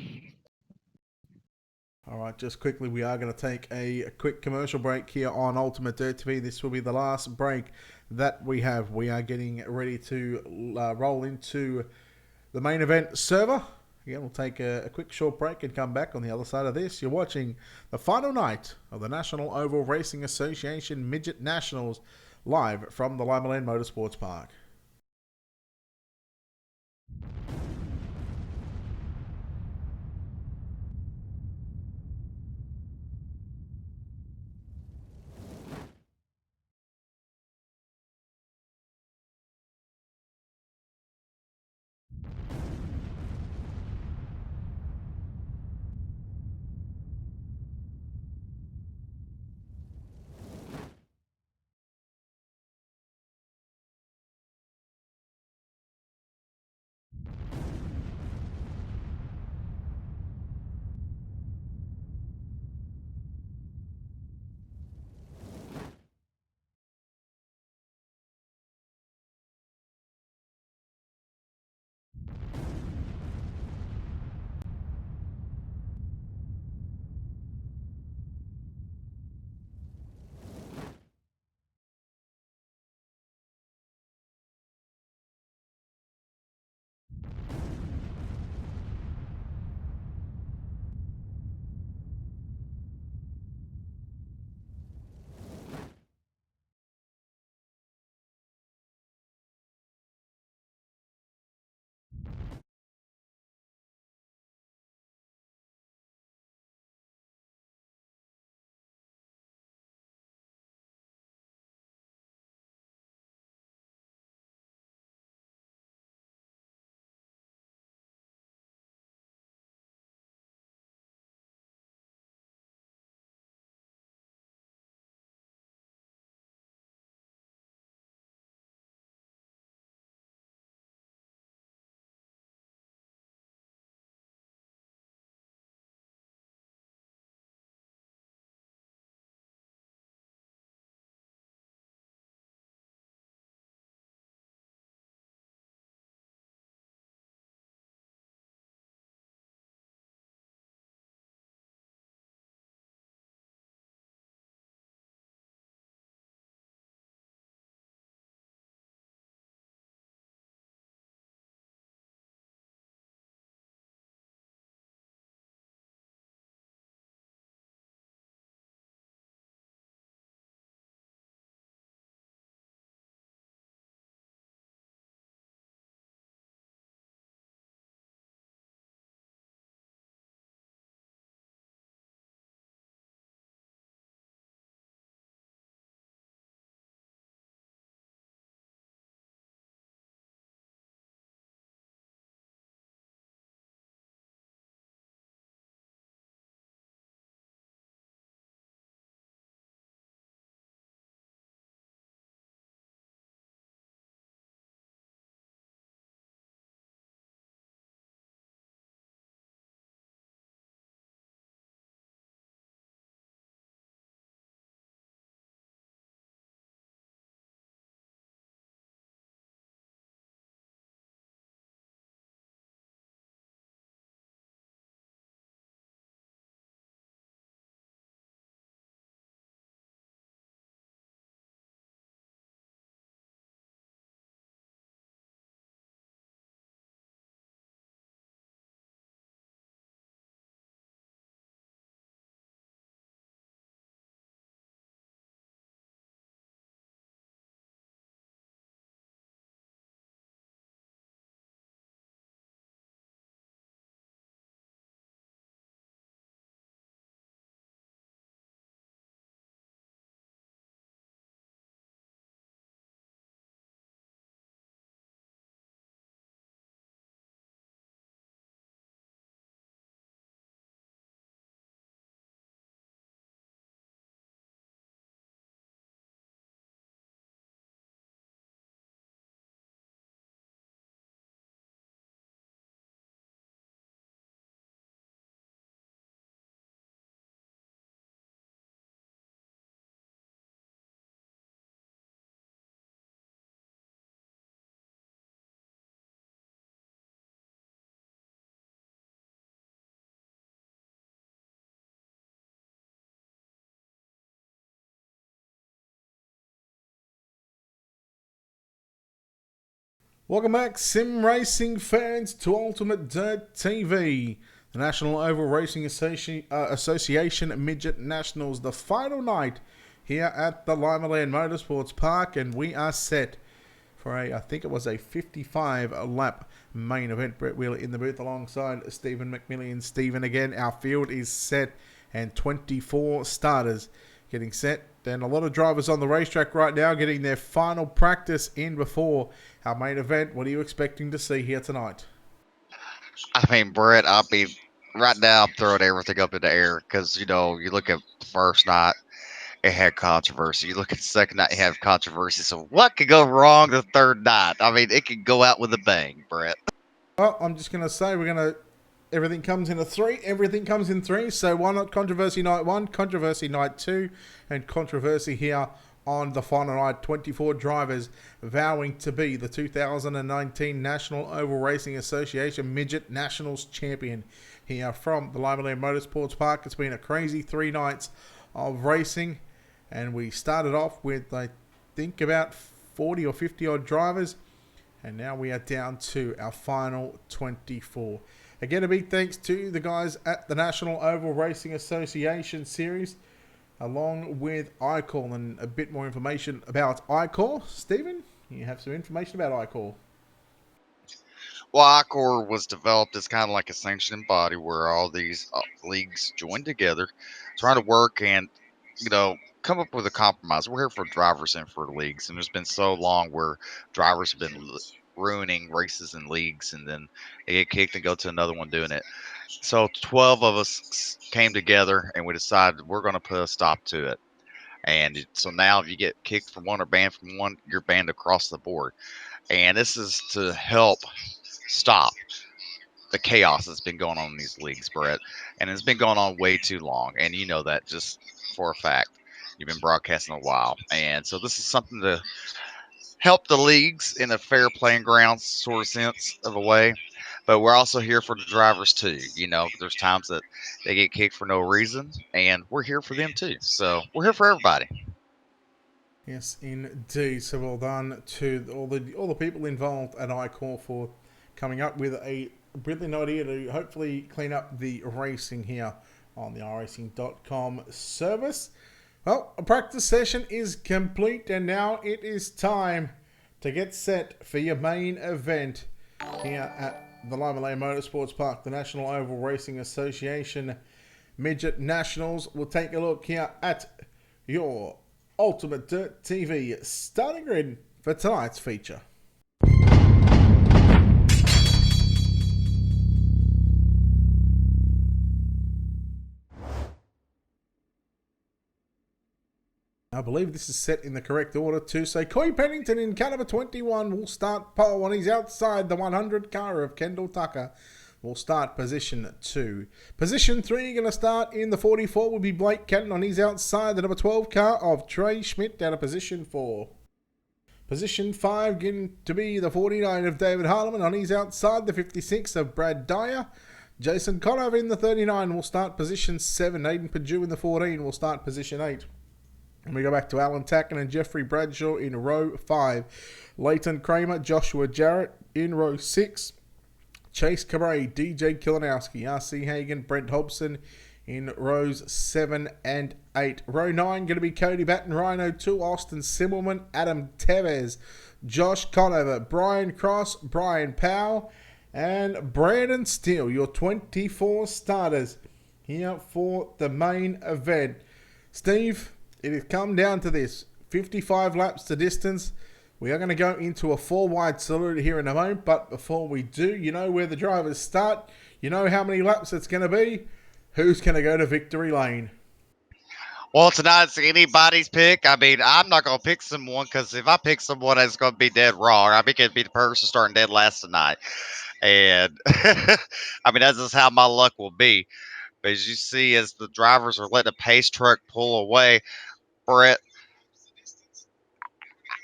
All right, just quickly, we are going to take a quick commercial break here on Ultimate Dirt TV. This will be the last break that we have. We are getting ready to roll into the main event server. Again, we'll take a quick short break and come back on the other side of this. You're watching the final night of the National Oval Racing Association Midget Nationals live from the Limaland Motorsports Park. Welcome back, sim racing fans, to Ultimate Dirt TV. The National Oval Racing Association Midget Nationals, the final night here at the Limaland Motorsports Park, and we are set for I think it was a 55-lap main event. Brett Wheeler in the booth alongside Stephen McMillian. Stephen again, our field is set and 24 starters getting set. And a lot of drivers on the racetrack right now getting their final practice in before our main event. What are you expecting to see here tonight? I mean, Brett, right now I'm throwing everything up in the air because, you look at the first night, it had controversy. You look at the second night, it had controversy. So what could go wrong the third night? I mean, it could go out with a bang, Brett. Well, I'm just going to say everything comes in a 3. Everything comes in 3. So why not controversy night 1, controversy night 2, and controversy here on the final night. 24 drivers vowing to be the 2019 National Oval Racing Association Midget Nationals champion here from the Limaland Motorsports Park. It's been a crazy 3 nights of racing, and we started off with, I think, about 40 or 50 odd drivers, and now we are down to our final 24. Again, a big thanks to the guys at the National Oval Racing Association Series, along with iCall, and a bit more information about iCall. Stephen, you have some information about iCall. Well, ICOR was developed as kind of like a sanctioning body where all these leagues join together, trying to work and, come up with a compromise. We're here for drivers and for leagues, and there's been so long where drivers have been ruining races and leagues, and then they get kicked and go to another one doing it. So 12 of us came together, and we decided we're going to put a stop to it. And so now if you get kicked from one or banned from one, you're banned across the board. And this is to help stop the chaos that's been going on in these leagues, Brett. And it's been going on way too long. And you know that just for a fact. You've been broadcasting a while. And so this is something to help the leagues in a fair playing ground sort of sense of a way. But we're also here for the drivers too. There's times that they get kicked for no reason, and we're here for them too. So we're here for everybody. Yes, indeed. So well done to all the people involved at iCall for coming up with a brilliant idea to hopefully clean up the racing here on the iRacing.com service. Well, a practice session is complete, and now it is time to get set for your main event here at the Limaland Motorsports Park, the National Oval Racing Association Midget Nationals. We'll take a look here at your Ultimate Dirt TV starting grid for tonight's feature. I believe this is set in the correct order too. So Coy Pennington in car number 21 will start pole when he's outside the 100 car of Kendall Tucker. Will start position 2. Position 3 going to start in the 44 will be Blake Cannon on his outside the number 12 car of Trey Schmidt down to position 4. Position 5 going to be the 49 of David Harleman on his outside the 56 of Brad Dyer. Jason Conover in the 39 will start position 7. Aidan Perdue in the 14 will start position 8. And we go back to Alan Tacken and Jeffrey Bradshaw in row 5. Leighton Kramer, Joshua Jarrett in row 6. Chase Cabray, DJ Kilinowski, R.C. Hagan, Brent Hobson in rows 7 and 8. Row 9 going to be Cody Batten, Rhino 2, Austin Simmelman, Adam Tevez, Josh Conover, Brian Cross, Brian Powell, and Brandon Steele, your 24 starters here for the main event. Steve, it has come down to this. 55 laps to distance. We are going to go into a 4-wide salute here in a moment, but before we do, you know where the drivers start. You know how many laps it's going to be. Who's going to go to victory lane? Well, tonight's anybody's pick. I mean, I'm not going to pick someone because if I pick someone, it's going to be dead wrong. I think it'd be the person starting dead last tonight. And, I mean, that's just how my luck will be. But as you see, as the drivers are letting a pace truck pull away, Brett,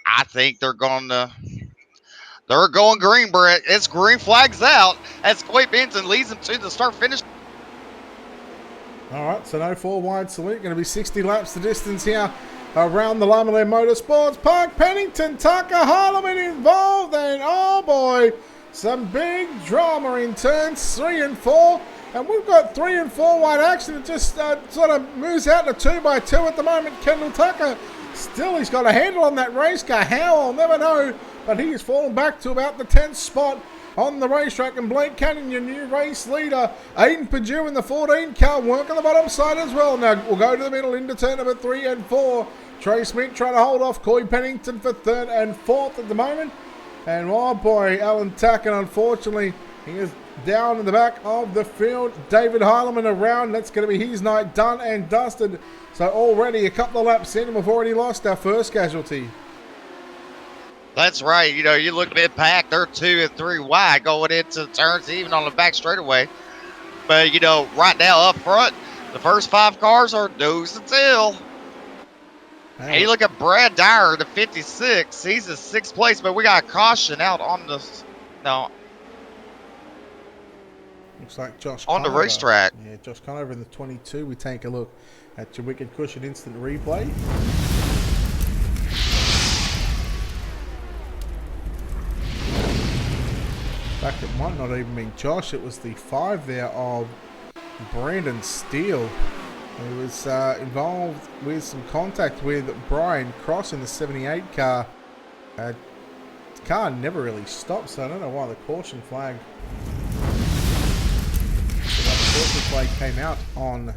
I think they're going green, Brett. It's green flags out as Coy Benson leads them to the start-finish. All right, so no 4-wide salute. Going to be 60 laps to distance here around the Limaland Motorsports Park. Pennington, Tucker, Harleman involved, and oh boy, some big drama in turns 3 and 4. And we've got 3 and 4 wide action. It just sort of moves out to 2x2 at the moment. Kendall Tucker, still he's got a handle on that race car. How, I'll never know. But he has fallen back to about the 10th spot on the racetrack. And Blake Cannon, your new race leader. Aiden Perdue in the 14 car, work on the bottom side as well. Now we'll go to the middle into turn number 3 and 4. Trey Smith trying to hold off Coy Pennington for 3rd and 4th at the moment. And oh boy, Alan Tucker, unfortunately, he is down in the back of the field. David Heileman around. That's going to be his night done and dusted. So already a couple of laps in and we've already lost our first casualty. That's right. You know, you look mid-pack, they're 2 and 3 wide going into the turns, even on the back straightaway. But, you know, right now up front, the first 5 cars are nose to tail. Hey. And you look at Brad Dyer, the 56. He's in 6th place, but we got a caution out on the... No, Looks like Josh on the Conover. racetrack. Yeah, Josh Conover in the 22. We take a look at your Wicked Cushion instant replay. In fact, it might not even be Josh. It was the 5 there of Brandon Steele, who was involved with some contact with Brian Cross in the 78 car. The car never really stopped, so I don't know why the caution flag came out on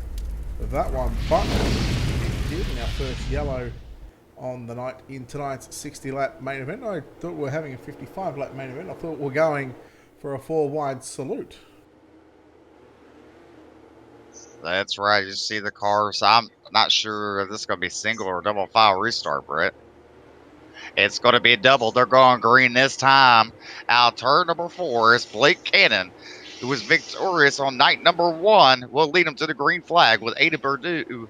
that one, but it did in our first yellow on the night in tonight's 60 lap main event. I thought we were having a 55 lap main event. I thought we were going for a 4 wide salute. That's right. You see the cars. I'm not sure if this is going to be single or double file restart, Brett. It's going to be a double. They're going green this time. Out turn number 4 is Blake Cannon, who was victorious on night number 1, will lead him to the green flag with Aiden Perdue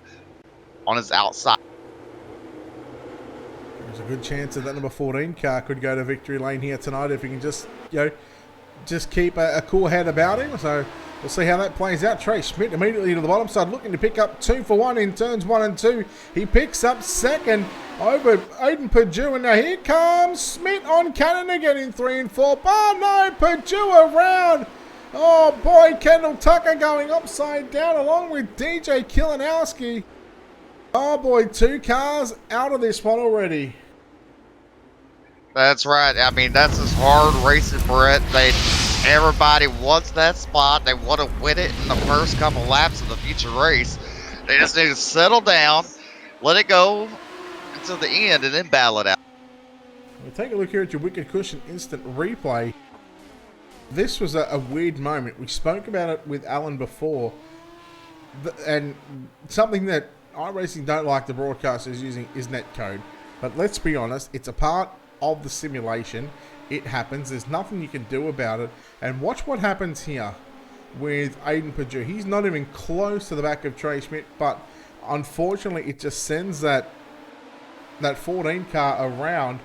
on his outside. There's a good chance that number 14 car could go to victory lane here tonight if he can just, you know, just keep a cool head about him. So we'll see how that plays out. Trey Schmidt immediately to the bottom side, looking to pick up 2 for 1 in turns 1 and 2. He picks up 2nd over Aiden Perdue, and now here comes Schmidt on Cannon again in 3 and 4. Oh no, Perdue around. Oh boy, Kendall Tucker going upside down along with DJ Kilinowski. Oh boy, 2 cars out of this one already. That's right. I mean, that's just hard racing, Brett. Everybody wants that spot. They want to win it in the first couple laps of the future race. They just need to settle down, let it go until the end, and then battle it out. We'll take a look here at your Wicked Cushion instant replay. This was a weird moment. We spoke about it with Alan before, and something that iRacing don't like the broadcasters using is netcode. But let's be honest, it's a part of the simulation. It happens. There's nothing you can do about it. And watch what happens here with Aiden Perdue. He's not even close to the back of Trey Schmidt, but unfortunately it just sends that 14 car around.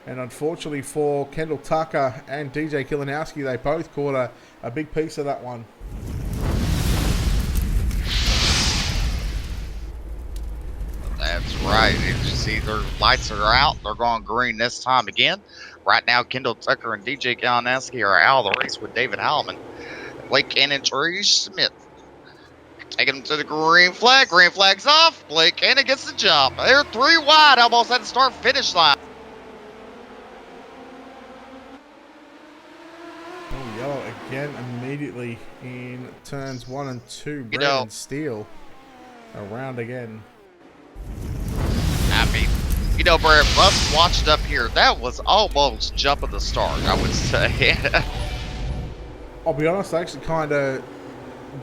And unfortunately for Kendall Tucker and DJ Kilinowski, they both caught a big piece of that one. That's right. You see their lights are out. They're going green this time again. Right now, Kendall Tucker and DJ Kilinowski are out of the race with David Howman. Blake Cannon, Trey Smith taking them to the green flag. Green flag's off. Blake Cannon gets the jump. They're 3 wide, almost at the start-finish line. Oh, yellow again immediately in turns 1 and 2. You Brandon know, Steele around again. I mean, you know, Brett, us watched up here, that was almost jumping the start, I would say. I'll be honest, I actually kind of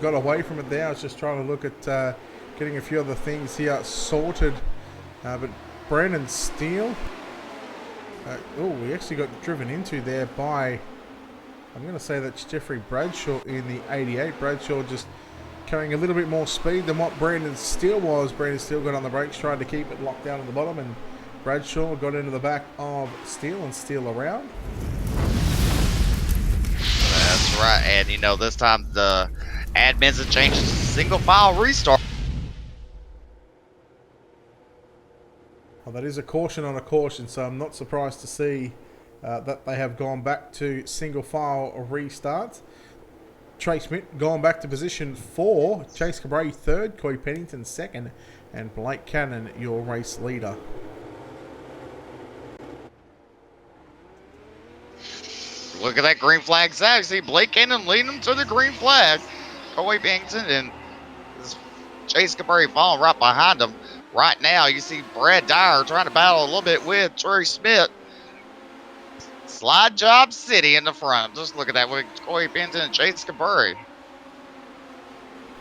got away from it there. I was just trying to look at getting a few other things here sorted. But Brandon Steele, we actually got driven into there by, I'm going to say that's Jeffrey Bradshaw in the 88. Bradshaw just carrying a little bit more speed than what Brandon Steele was. Brandon Steele got on the brakes, tried to keep it locked down at the bottom, and Bradshaw got into the back of Steele and Steele around. That's right. And, you know, this time the admins have changed to single file restart. Well, that is a caution on a caution, so I'm not surprised to see that they have gone back to single file restarts. Trey Smith gone back to position 4, Chase Cabray 3rd, Coy Pennington 2nd, and Blake Cannon your race leader. Look at that green flag sag. See Blake Cannon leading them to the green flag. Coy Pennington and Chase Cabray falling right behind him. Right now, you see Brad Dyer trying to battle a little bit with Trey Smith. Slide Job City in the front. Just look at that with Coy Pennington and Chase Cabray.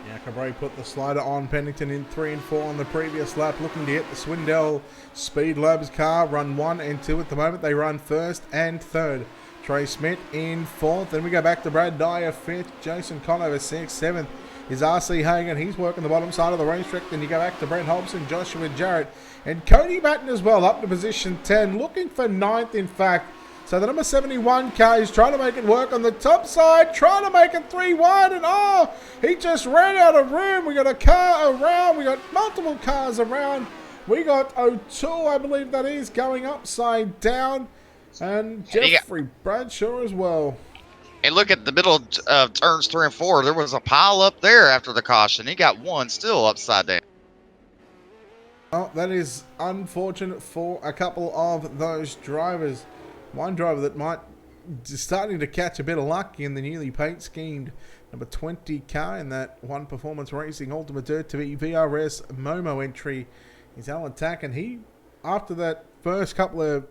Yeah, Cabray put the slider on Pennington in 3 and 4 on the previous lap, looking to get the Swindell Speed Labs car. Run 1 and 2 at the moment. They run 1st and 3rd. Trey Smith in 4th. Then we go back to Brad Dyer 5th. Jason Conover 6th. 7th is RC Hagan. He's working the bottom side of the racetrack. Then you go back to Brent Hobson, Joshua Jarrett, and Cody Batten as well, up to position 10. Looking for 9th, in fact. So the number 71 car is trying to make it work on the top side, trying to make it 3 wide, and oh, he just ran out of room. We got a car around. We got multiple cars around. We got O'Toole, I believe that is, going upside down, and Jeffrey Bradshaw as well. And look at the middle of turns 3 and 4. There was a pile up there after the caution. He got one still upside down. Oh, that is unfortunate for a couple of those drivers. One driver that might be starting to catch a bit of luck in the newly paint-schemed number 20 car in that One Performance Racing Ultimate Dirt to be VRS Momo entry is Alan Tack, and he, after that first couple of,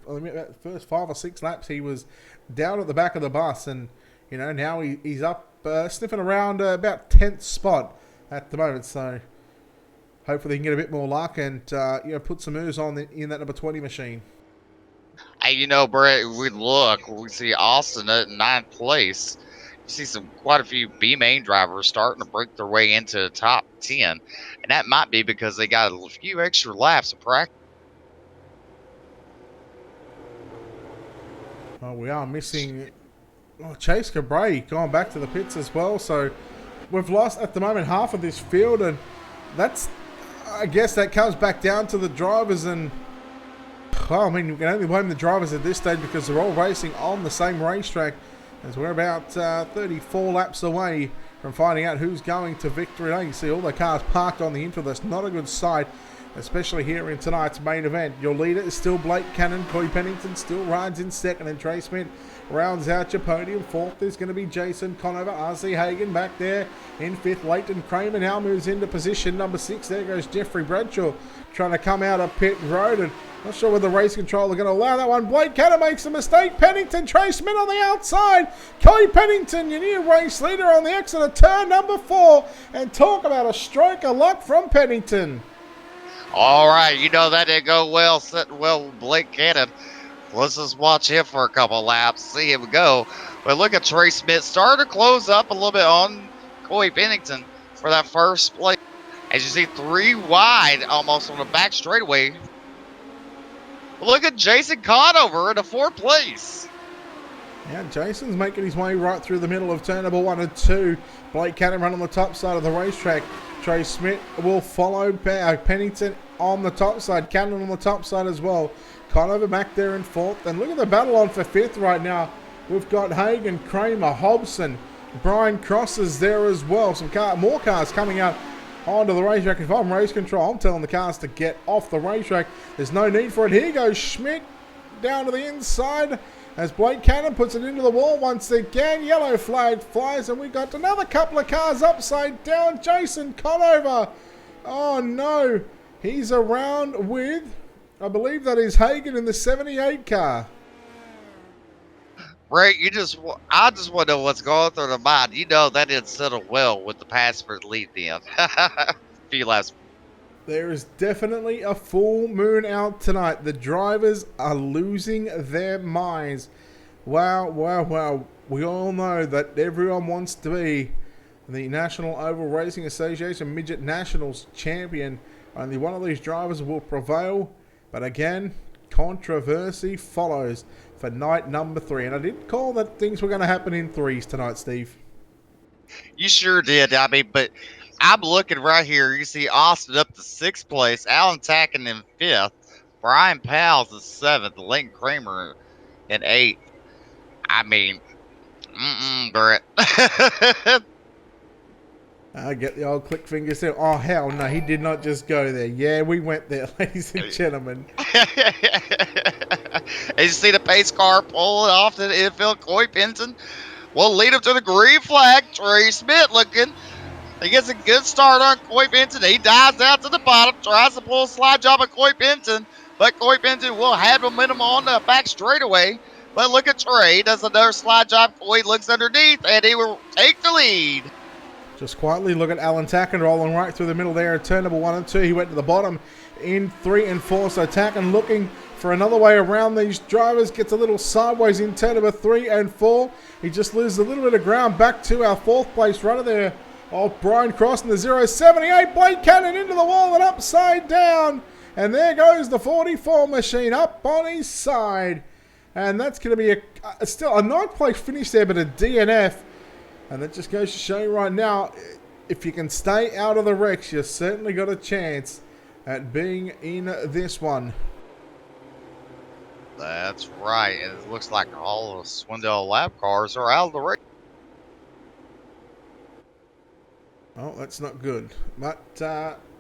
first 5 or 6 laps, he was down at the back of the bus, and you know, now he's up sniffing around about 10th spot at the moment, so hopefully he can get a bit more luck and you know, put some moves on in that number 20 machine. Hey, you know, Brett, we see Austin at 9th place. You see quite a few B-main drivers starting to break their way into the top 10. And that might be because they got a few extra laps of practice. Well, we are missing Chase Cabray going back to the pits as well. So we've lost at the moment half of this field, and that's, I guess that comes back down to the drivers. And well, I mean, we can only blame the drivers at this stage because they're all racing on the same racetrack, as we're about 34 laps away from finding out who's going to victory. Now you see all the cars parked on the infield. That's not a good sight, especially here in tonight's main event. Your leader is still Blake Cannon. Coy Pennington still rides in 2nd, and Trey Smith rounds out your podium. 4th is going to be Jason Conover. RC Hagan back there in 5th. Leighton Kramer now moves into position number 6. There goes Jeffrey Bradshaw trying to come out of pit road, and not sure whether the race controller are going to allow that one. Blake Cannon makes a mistake. Pennington, Trey Smith on the outside. Coy Pennington, your new race leader on the exit of turn number 4. And talk about a stroke of luck from Pennington. All right, you know that didn't go well, sitting well with Blake Cannon. Let's just watch him for a couple laps, see him go. But look at Trey Smith starting to close up a little bit on Coy Pennington for that first place. As you see, 3 wide almost on the back straightaway. Look at Jason Conover in the 4th place. Yeah, Jason's making his way right through the middle of turn number 1 and 2. Blake Cannon run on the top side of the racetrack. Trey Smith will follow Pennington on the top side. Cannon on the top side as well. Conover back there in 4th. And look at the battle on for 5th right now. We've got Hagan, Kramer, Hobson, Brian Cross is there as well. More cars coming out onto the racetrack. If I'm race control, I'm telling the cars to get off the racetrack. There's no need for it. Here goes Schmidt down to the inside as Blake Cannon puts it into the wall once again. Yellow flag flies, and we got another couple of cars upside down. Jason Conover. Oh no. He's around with, I believe that is Hagan in the 78 car. Right, I just want to know what's going through the mind. You know that didn't settle well with the pass for the lead then. A few laps. There is definitely a full moon out tonight. The drivers are losing their minds. Wow, wow, wow. We all know that everyone wants to be the National Oval Racing Association Midget Nationals champion. Only one of these drivers will prevail. But again, controversy follows for night number 3. And I did call that things were going to happen in 3s tonight, Steve. You sure did. I mean, but I'm looking right here. You see Austin up to 6th place, Alan Tacken in 5th, Brian Powell's in 7th. Leighton Kramer in 8th. I mean, Brett. I get the old click fingers there. Oh, hell no, he did not just go there. Yeah, we went there, ladies and gentlemen. And you see the pace car pull it off to the infield. Coy Penton will lead him to the green flag. Trey Smith looking. He gets a good start on Coy Penton. He dives out to the bottom, tries to pull a slide job on Coy Penton, but Coy Penton will have momentum on the back straightaway. But look at Trey. He does another slide job. Coy looks underneath, and he will take the lead. Just quietly look at Alan Tacken rolling right through the middle there at turn number 1 and 2. He went to the bottom in 3 and 4. So Tacken looking for another way around these drivers. Gets a little sideways in turn number 3 and 4. He just loses a little bit of ground back to our 4th place runner there. Oh, Brian Cross in the 078. Blake Cannon into the wall and upside down. And there goes the 44 machine up on his side. And that's going to be still a 9th place finish there, but a DNF. And that just goes to show you right now, if you can stay out of the wrecks, you've certainly got a chance at being in this one. That's right. And it looks like all the Swindell lap cars are out of the race. Oh, that's not good. But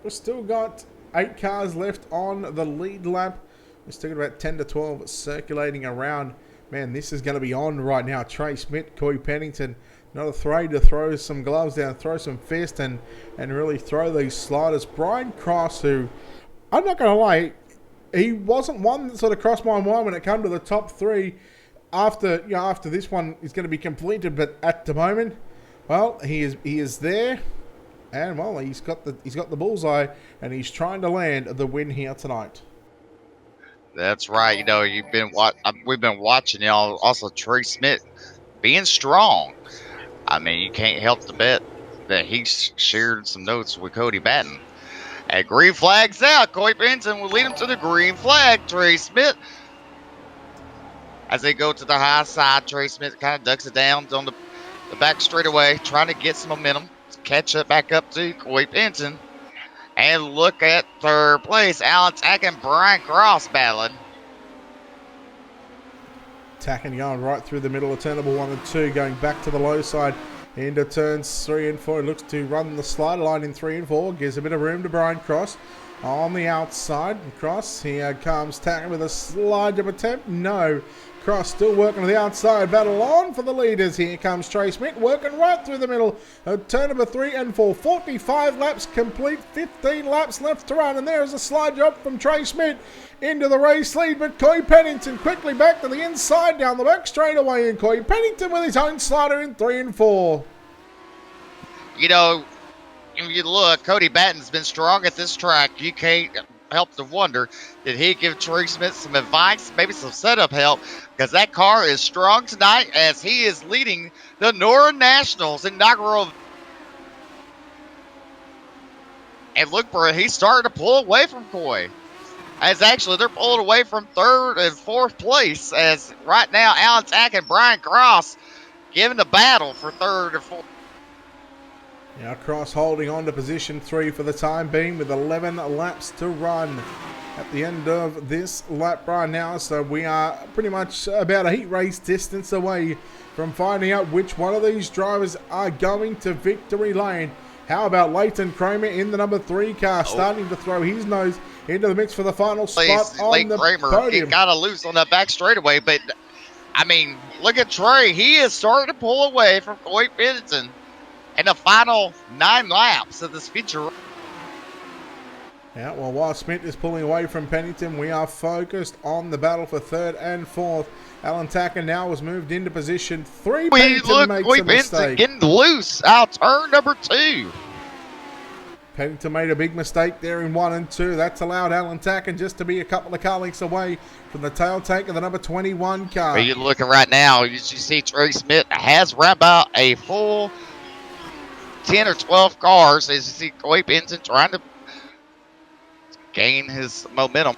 we've still got 8 cars left on the lead lap. We're still got about 10 to 12 circulating around. Man, this is going to be on right now. Trey Smith, Coy Pennington, not afraid to throw some gloves down, throw some fist, and really throw these sliders. Brian Cross, who, I'm not going to lie, he wasn't one that sort of crossed my mind when it came to the top 3 after this one is going to be completed. But at the moment, well, he is there, and well, he's got the bullseye, and he's trying to land the win here tonight. That's right. You know, we've been watching y'all. Also, Trey Smith being strong. I mean, you can't help the bet that he shared some notes with Cody Batten. And green flag's out. Coy Benson will lead him to the green flag. Trey Smith, as they go to the high side, Trey Smith kind of ducks it down on the back straightaway, trying to get some momentum, catch it back up to Coy Benson. And look at 3rd place, Alan Tack and Brian Cross battling. Tacken going right through the middle of turn number 1 and 2, going back to the low side into turns 3 and 4. He looks to run the slider line in 3 and 4, gives a bit of room to Brian Cross on the outside. Cross, here comes Tacken with a slide jump attempt. No. Cross still working on the outside, battle on for the leaders. Here comes Trey Smith working right through the middle of turn number 3 and 4. 45 laps complete, 15 laps left to run, and there's a slide job from Trey Smith into the race lead, but Coy Pennington quickly back to the inside down the back straightaway, and Coy Pennington with his own slider in 3 and 4. You know, if you look, Cody Batten's been strong at this track. You can't help to wonder, did he give Trey Smith some advice, maybe some setup help? Because that car is strong tonight as he is leading the Northern Nationals inaugural. And look, for it, he's starting to pull away from Coy. As actually they're pulling away from 3rd and 4th place, as right now Alan Tack and Brian Cross giving the battle for 3rd and 4th. Now Cross holding on to position 3 for the time being with 11 laps to run at the end of this lap right now. So we are pretty much about a heat race distance away from finding out which one of these drivers are going to victory lane. How about Leighton Kramer in the number 3 car, starting to throw his nose into the mix for the final spot on the podium. He got to loose on that back straightaway, but I mean, look at Trey. He is starting to pull away from Coy Pennington in the final 9 laps of this feature. Yeah, well, while Smith is pulling away from Pennington, we are focused on the battle for 3rd and 4th. Alan Tacken now has moved into position 3. Pennington makes a mistake. Getting loose out turn number 2. Pennington made a big mistake there in 1 and 2. That's allowed Alan Tacken just to be a couple of car lengths away from the tail tank of the number 21 car. But you're looking right now, you see Trey Smith has wrapped out a full 10 or 12 cars. As you see Coy Benson trying to gain his momentum.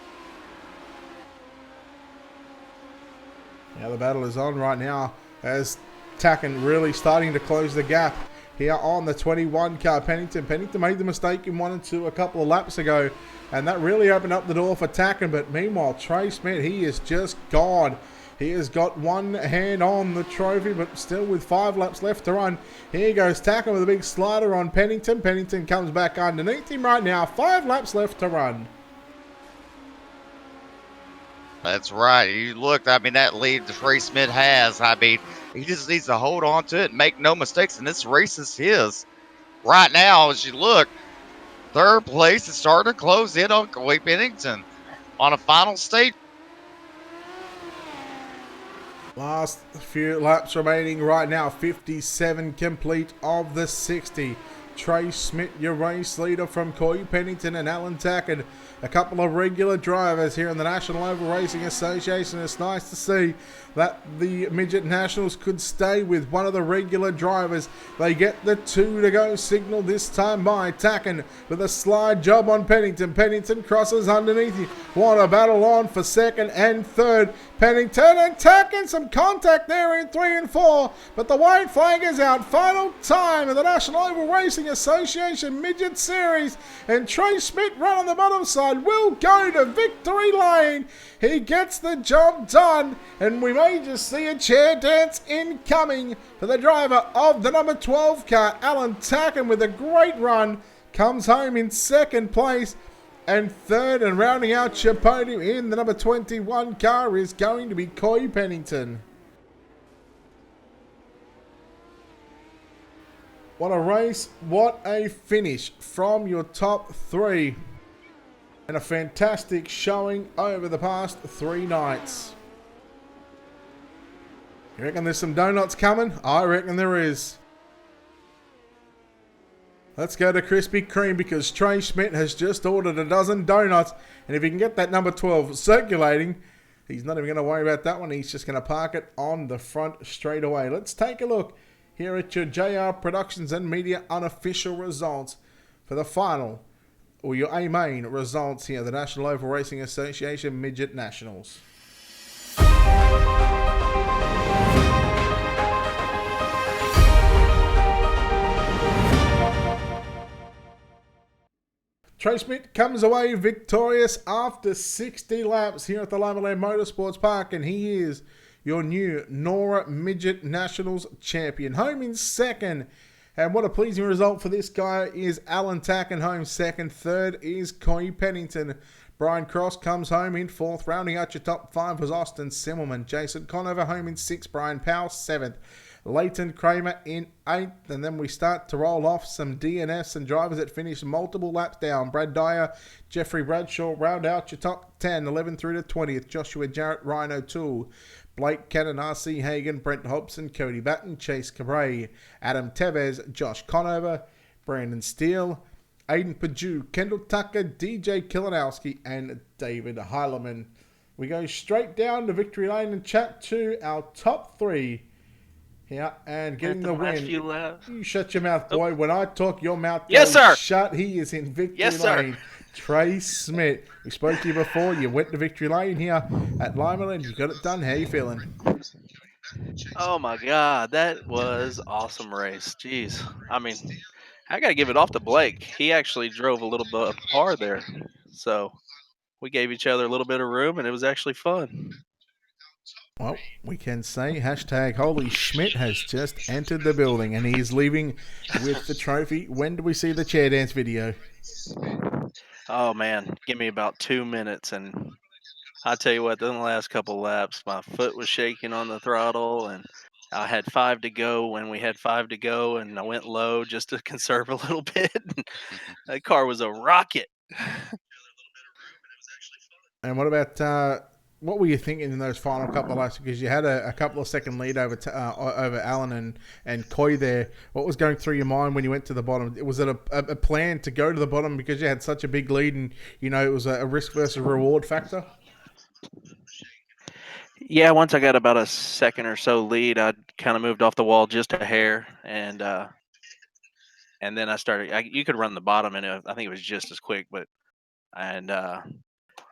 Yeah, the battle is on right now as Tacken really starting to close the gap here on the 21 car. Pennington made the mistake in 1 and 2 a couple of laps ago, and that really opened up the door for Tacken. But meanwhile, Trey Smith, he is just gone. He has got one hand on the trophy, but still with 5 laps left to run. Here goes Tacken with a big slider on Pennington. Pennington comes back underneath him right now. 5 laps left to run. That's right. You looked, I mean, that lead Trey Smith has, I mean, he just needs to hold on to it and make no mistakes, and this race is his. Right now, as you look, third place is starting to close in on Coy Pennington on a final stage. Last few laps remaining right now. 57 complete of the 60. Trey Smith, your race leader from Coy Pennington and Alan Tacken. A couple of regular drivers here in the National Oval Racing Association. It's nice to see that the Midget Nationals could stay with one of the regular drivers. They get the 2 to go signal this time by Tacken with a slide job on Pennington. Pennington crosses underneath him. What a battle on for second and third. Pennington and Tacken, some contact there in 3 and 4, but the white flag is out. Final time of the National Oval Racing Association Midget Series, and Trey Smith right on the bottom side will go to victory lane. He gets the job done, and we may just see a chair dance incoming for the driver of the number 12 car. Alan Tacken with a great run comes home in second place. And third, and rounding out your podium in the number 21 car, is going to be Coy Pennington. What a race, what a finish from your top 3. And a fantastic showing over the past 3 nights. You reckon there's some donuts coming? I reckon there is. Let's go to Krispy Kreme because Trey Schmidt has just ordered a dozen donuts. And if he can get that number 12 circulating, he's not even going to worry about that one. He's just going to park it on the front straight away. Let's take a look here at your JR Productions and Media unofficial results for the final, or your A-main results here, the National Oval Racing Association Midget Nationals. Trey Smith comes away victorious after 60 laps here at the Limaland Motorsports Park, and he is your new Nora Midget Nationals champion. Home in second, and what a pleasing result for this guy is Alan Tacken home second. Third is Coy Pennington. Brian Cross comes home in fourth. Rounding out your top 5 was Austin Simmelman. Jason Conover home in sixth. Brian Powell 7th. Leighton Kramer in 8th, and then we start to roll off some DNFs and drivers that finish multiple laps down. Brad Dyer, Jeffrey Bradshaw round out your top 10, 11 through to 20th. Joshua Jarrett, Ryan O'Toole, Blake Cannon, R.C. Hagan, Brent Hobson, Cody Batten, Chase Cabray, Adam Tevez, Josh Conover, Brandon Steele, Aiden Paju, Kendall Tucker, DJ Kilinowski, and David Heileman. We go straight down to victory lane and chat to our top 3. Yeah, and getting the win. You shut your mouth, boy. When I talk, your mouth goes shut. He is in victory lane. Trey Smith. We spoke to you before. You went to victory lane here at Limaland. You got it done. How you feeling? Oh my God, that was awesome race. Jeez, I mean, I got to give it off to Blake. He actually drove a little bit of par there, so we gave each other a little bit of room, and it was actually fun. Well, we can say hashtag Holy Schmidt has just entered the building, and he is leaving with the trophy. When do we see the chair dance video? Oh man, give me about 2 minutes, and I tell you what, in the last couple laps, my foot was shaking on the throttle, and I had 5 to go when we had 5 to go, and I went low just to conserve a little bit. That car was a rocket. And what about what were you thinking in those final couple of laps? Because you had a couple of second lead over Alan and Coy there. What was going through your mind when you went to the bottom? Was it a plan to go to the bottom because you had such a big lead and, you know, it was a risk versus reward factor? Yeah, once I got about a second or so lead, I kind of moved off the wall just a hair, and then I started. You could run the bottom, and I think it was just as quick, but and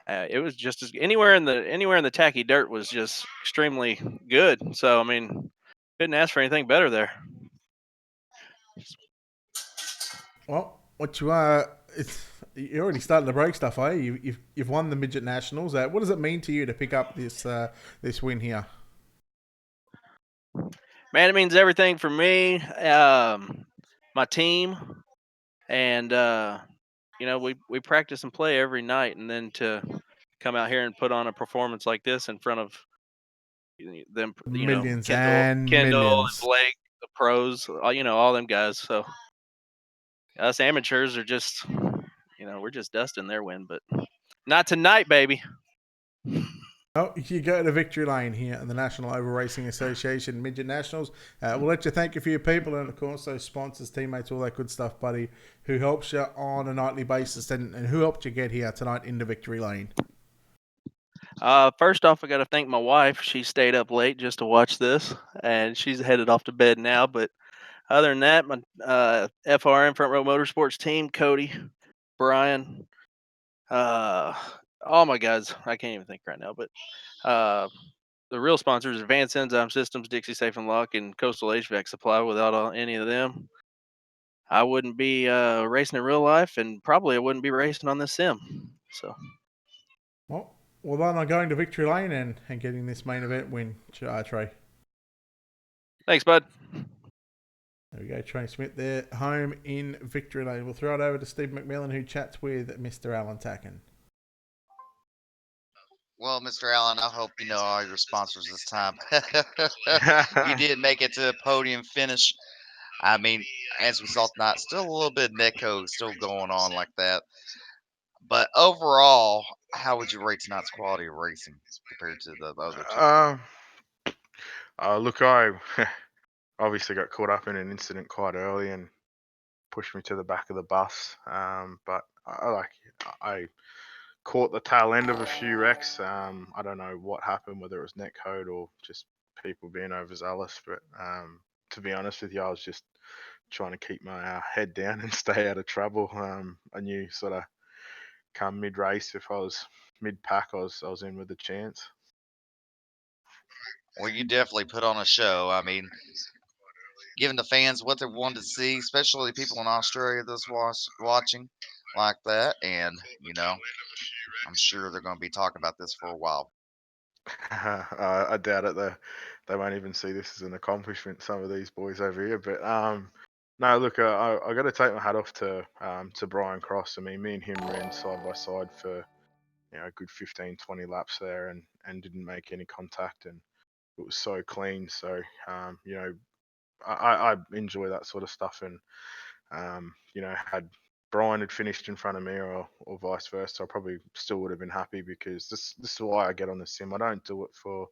it was just as anywhere in the tacky dirt was just extremely good. So I mean, couldn't ask for anything better there. Well, what it's you're already starting to break stuff, eh? You've won the midget nationals. What does it mean to you to pick up this win here? Man, it means everything for me, my team, and we practice and play every night, and then to come out here and put on a performance like this in front of them, Millions and Kendall and millions. Blake, the pros, all them guys. So us amateurs are just, we're just dusting their win, but not tonight, baby. Oh, you go to victory lane here in the National Oval Racing Association Midget Nationals. We'll let you thank you for your people and, of course, those sponsors, teammates, all that good stuff, buddy, who helps you on a nightly basis and who helped you get here tonight into victory lane. First off, I got to thank my wife. She stayed up late just to watch this, and she's headed off to bed now. But other than that, my FRM Front Row Motorsports team, Cody, Brian, uh, all my guys. I can't even think right now, but uh, the real sponsors: Advanced Enzyme Systems, Dixie Safe and Lock, and Coastal HVAC Supply. Without any of them, I wouldn't be racing in real life, and probably I wouldn't be racing on this sim. So, Well done on going to victory lane and getting this main event win, Trey. thanks, bud. There we go, Trey Smith there, home in victory lane. We'll throw it over to Steve McMillan, who chats with Mr. Alan Tacken. Well, Mr. Allen, I hope you know all your sponsors this time. You did make it to a podium finish. I mean, as we saw tonight, still a little bit of netcode still going on like that. But overall, how would you rate tonight's quality of racing compared to the other two? um, Look, I obviously got caught up in an incident quite early and pushed me to the back of the bus. But I caught the tail end of a few wrecks. I don't know what happened, whether it was netcode or just people being overzealous. But to be honest with you, I was just trying to keep my head down and stay out of trouble. I knew sort of come mid race, if I was mid pack, I was in with a chance. Well, you definitely put on a show. I mean, giving the fans what they wanted to see, especially people in Australia that's watching like that. And, I'm sure they're going to be talking about this for a while. I doubt it. They won't even see this as an accomplishment. Some of these boys over here, but no. Look, I got to take my hat off to Brian Cross. I mean, me and him ran side by side for a good 15, 20 laps there, and didn't make any contact, and it was so clean. So I enjoy that sort of stuff, and had Brian had finished in front of me or vice versa, I probably still would have been happy, because this is why I get on the sim. I don't do it for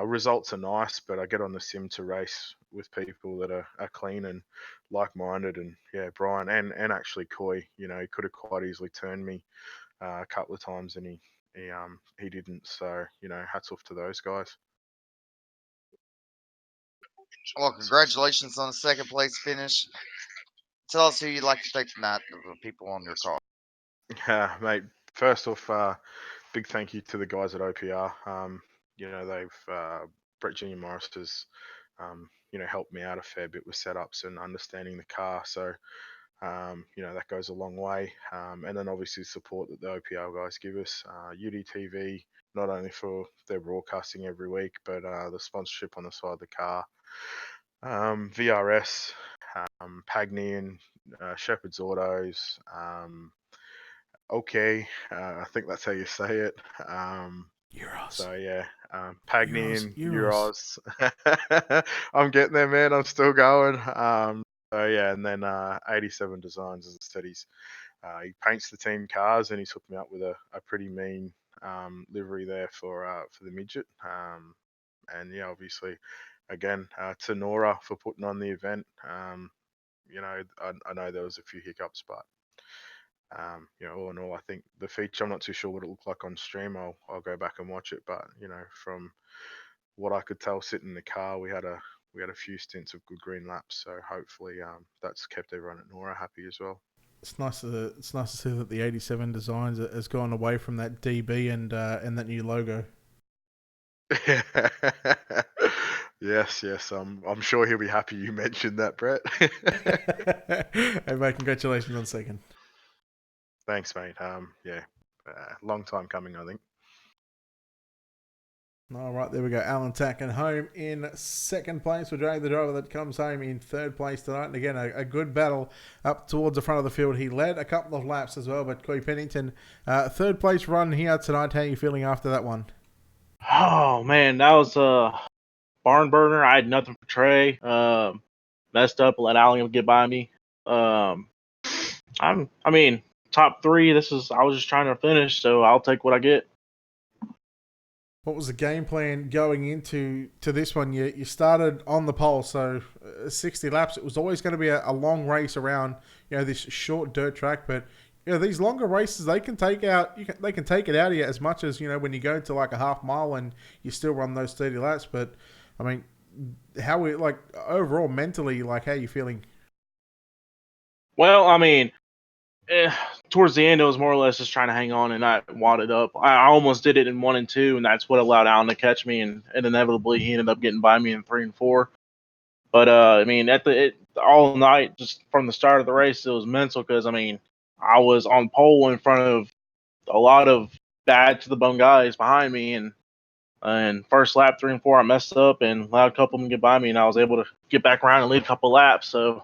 results are nice, but I get on the sim to race with people that are clean and like-minded. And yeah, Brian and actually Coy, he could have quite easily turned me a couple of times, and he didn't. So hats off to those guys. Well, congratulations on the second place finish. Tell us who you'd like to thank tonight, the people on your car. Yeah, mate. First off, big thank you to the guys at OPR. They've Brett Junior Morris has helped me out a fair bit with setups and understanding the car. So that goes a long way. And then obviously the support that the OPR guys give us. UDTV, not only for their broadcasting every week, but the sponsorship on the side of the car. VRS, Pagnian, Shepherd's Autos. Okay, I think that's how you say it. Euros. So yeah, Pagnian, Euros. Euros. I'm getting there, man. I'm still going. So yeah, and then 87 Designs, as I said, he paints the team cars, and he's hooked me up with a pretty mean livery there for the midget. And yeah, obviously, again, to Nora for putting on the event. I know there was a few hiccups, but all in all, I think the feature, I'm not too sure what it looked like on stream. I'll go back and watch it, but from what I could tell sitting in the car, we had a few stints of good green laps, so hopefully that's kept everyone at Nora happy as well. It's nice to see that the 87 Designs has gone away from that DB and that new logo. Yes, yes. I'm sure he'll be happy you mentioned that, Brett. Hey, mate, congratulations on second. Thanks, mate. Yeah, long time coming, I think. All right, there we go. Alan Tacken home in second place. We'll drag the driver that comes home in third place tonight. And again, a good battle up towards the front of the field. He led a couple of laps as well, but Corey Pennington, third place run here tonight. How are you feeling after that one? Oh man, that was a barn burner. I had nothing for Trey. Messed up, let Allen get by me. I mean, top three. I was just trying to finish, so I'll take what I get. What was the game plan going into this one? You started on the pole, so 60 laps. It was always going to be a long race around this short dirt track, but these longer races they can take out they can take it out of you as much as when you go to like a half mile and you still run those 30 laps. But I mean, overall mentally, like, how are you feeling? Well, I mean, towards the end, it was more or less just trying to hang on and not wad it up. I almost did it in 1 and 2, and that's what allowed Allen to catch me, and inevitably he ended up getting by me in 3 and 4. But I mean, all night, just from the start of the race, it was mental because I mean, I was on pole in front of a lot of bad to the bone guys behind me, and first lap 3 and 4, I messed up and allowed a couple of them to get by me, and I was able to get back around and lead a couple of laps. So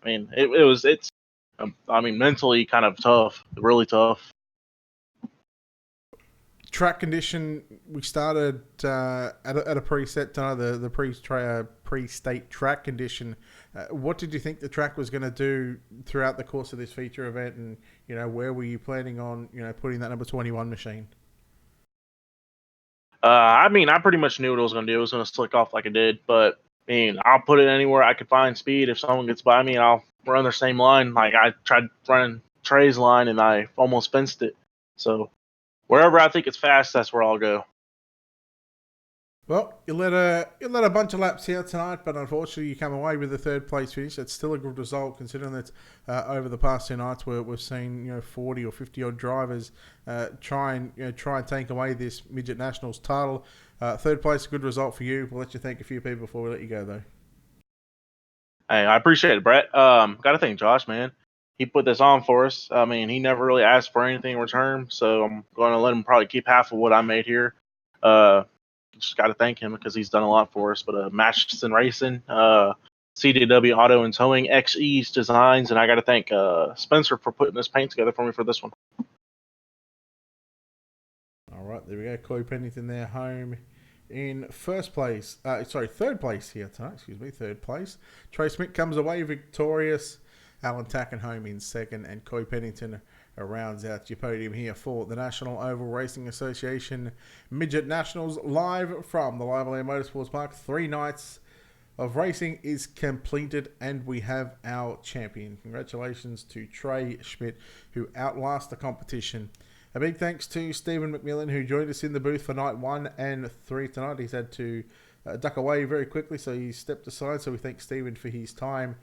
I mean, it's I mean, mentally kind of tough, really tough. Track condition, we started at a preset tonight, the pre-state track condition. What did you think the track was going to do throughout the course of this feature event, and where were you planning on putting that number 21 machine? I mean, I pretty much knew what it was going to do. It was going to slick off like it did, but I mean, I'll put it anywhere I could find speed. If someone gets by me, I'll run their same line. Like I tried running Trey's line, and I almost fenced it. So wherever I think it's fast, that's where I'll go. Well, you let a bunch of laps here tonight, but unfortunately you come away with the third place finish. That's still a good result considering that over the past 2 nights we've seen 40 or 50 odd drivers try and take away this Midget Nationals title. Third place, a good result for you. We'll let you thank a few people before we let you go though. Hey, I appreciate it, Brett. Got to thank Josh, man. He put this on for us. I mean, he never really asked for anything in return, so I'm going to let him probably keep half of what I made here. Just got to thank him because he's done a lot for us. But Matchson Racing, CDW Auto and Towing, XE's Designs, and I got to thank Spencer for putting this paint together for me for this one. All right, there we go. Chloe Pennington there, home in third place here tonight. Third place. Trey Smith comes away victorious. Alan Tacken home in second, and Chloe Pennington rounds out your podium here for the National Oval Racing Association Midget Nationals, live from the Limaland Motorsports Park. 3 nights of racing is completed, and we have our champion. Congratulations to Trey Schmidt, who outlasted the competition. A big thanks to Stephen McMillan, who joined us in the booth for night 1 and 3 tonight. He's had to duck away very quickly, so he stepped aside. So we thank Stephen for his time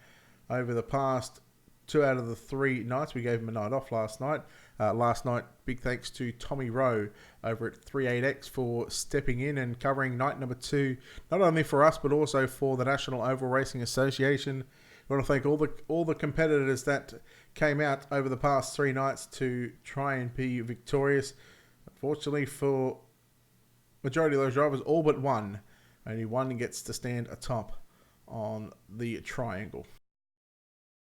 over the past 2 out of the 3 nights. We gave him a night off last night. Last night, big thanks to Tommy Rowe over at 38X for stepping in and covering night number 2, not only for us, but also for the National Oval Racing Association. I want to thank all the competitors that came out over the past 3 nights to try and be victorious. Unfortunately for majority of those drivers, all but one, only one gets to stand atop on the triangle.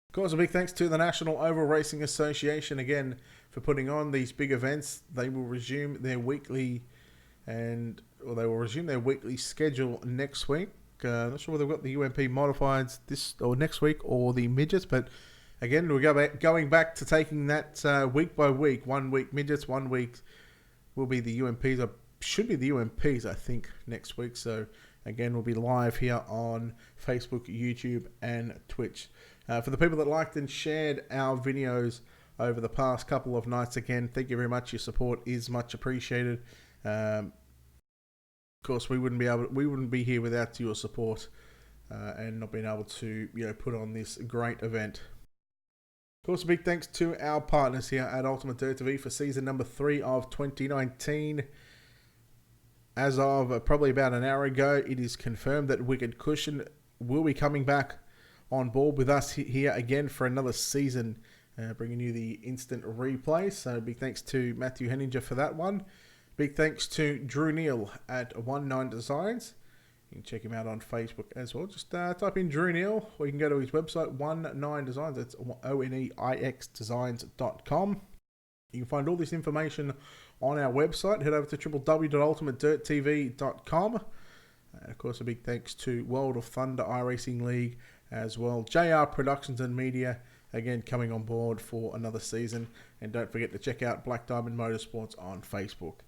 Of course, a big thanks to the National Oval Racing Association again for putting on these big events. They will resume their weekly schedule next week. Not sure whether they've got the UMP modifieds this or next week or the midgets, but again, we're going back to taking that week by week. 1 week midgets, 1 week will be the UMPs. Or should be the UMPs, I think, next week. So again, we'll be live here on Facebook, YouTube, and Twitch. For the people that liked and shared our videos over the past couple of nights, again, thank you very much. Your support is much appreciated. Of course, we wouldn't be here without your support and not being able to put on this great event. Of course, a big thanks to our partners here at Ultimate Dirt TV for season number 3 of 2019. as of probably about an hour ago, it is confirmed that Wicked Cushion will be coming back on board with us here again for another season, bringing you the instant replay. So big thanks to Matthew Henninger for that one. Big thanks to Drew Neal at 19 Designs. You can check him out on Facebook as well. Just type in Drew Neal, or you can go to his website, 19 Designs. That's ONEIX You can find all this information on our website. Head over to www.ultimatedirttv.com. And of course, a big thanks to World of Thunder iRacing League as well. JR Productions and Media, again, coming on board for another season. And don't forget to check out Black Diamond Motorsports on Facebook.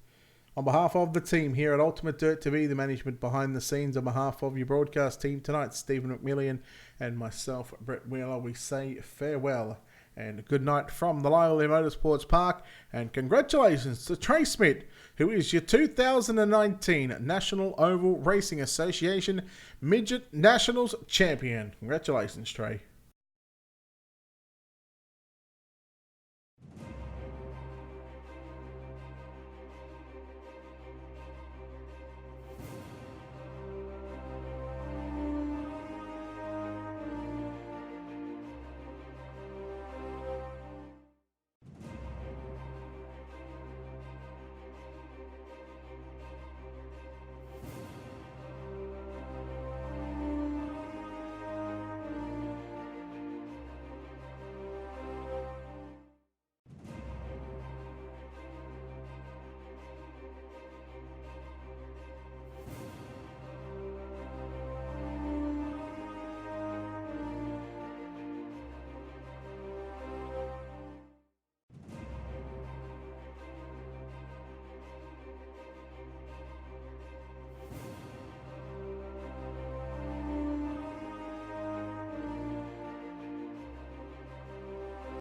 On behalf of the team here at Ultimate Dirt TV, the management behind the scenes, on behalf of your broadcast team tonight, Stephen McMillian and myself, Brett Wheeler, we say farewell and good night from the Limaland Motorsports Park. And congratulations to Trey Smith, who is your 2019 National Oval Racing Association Midget Nationals Champion. Congratulations, Trey.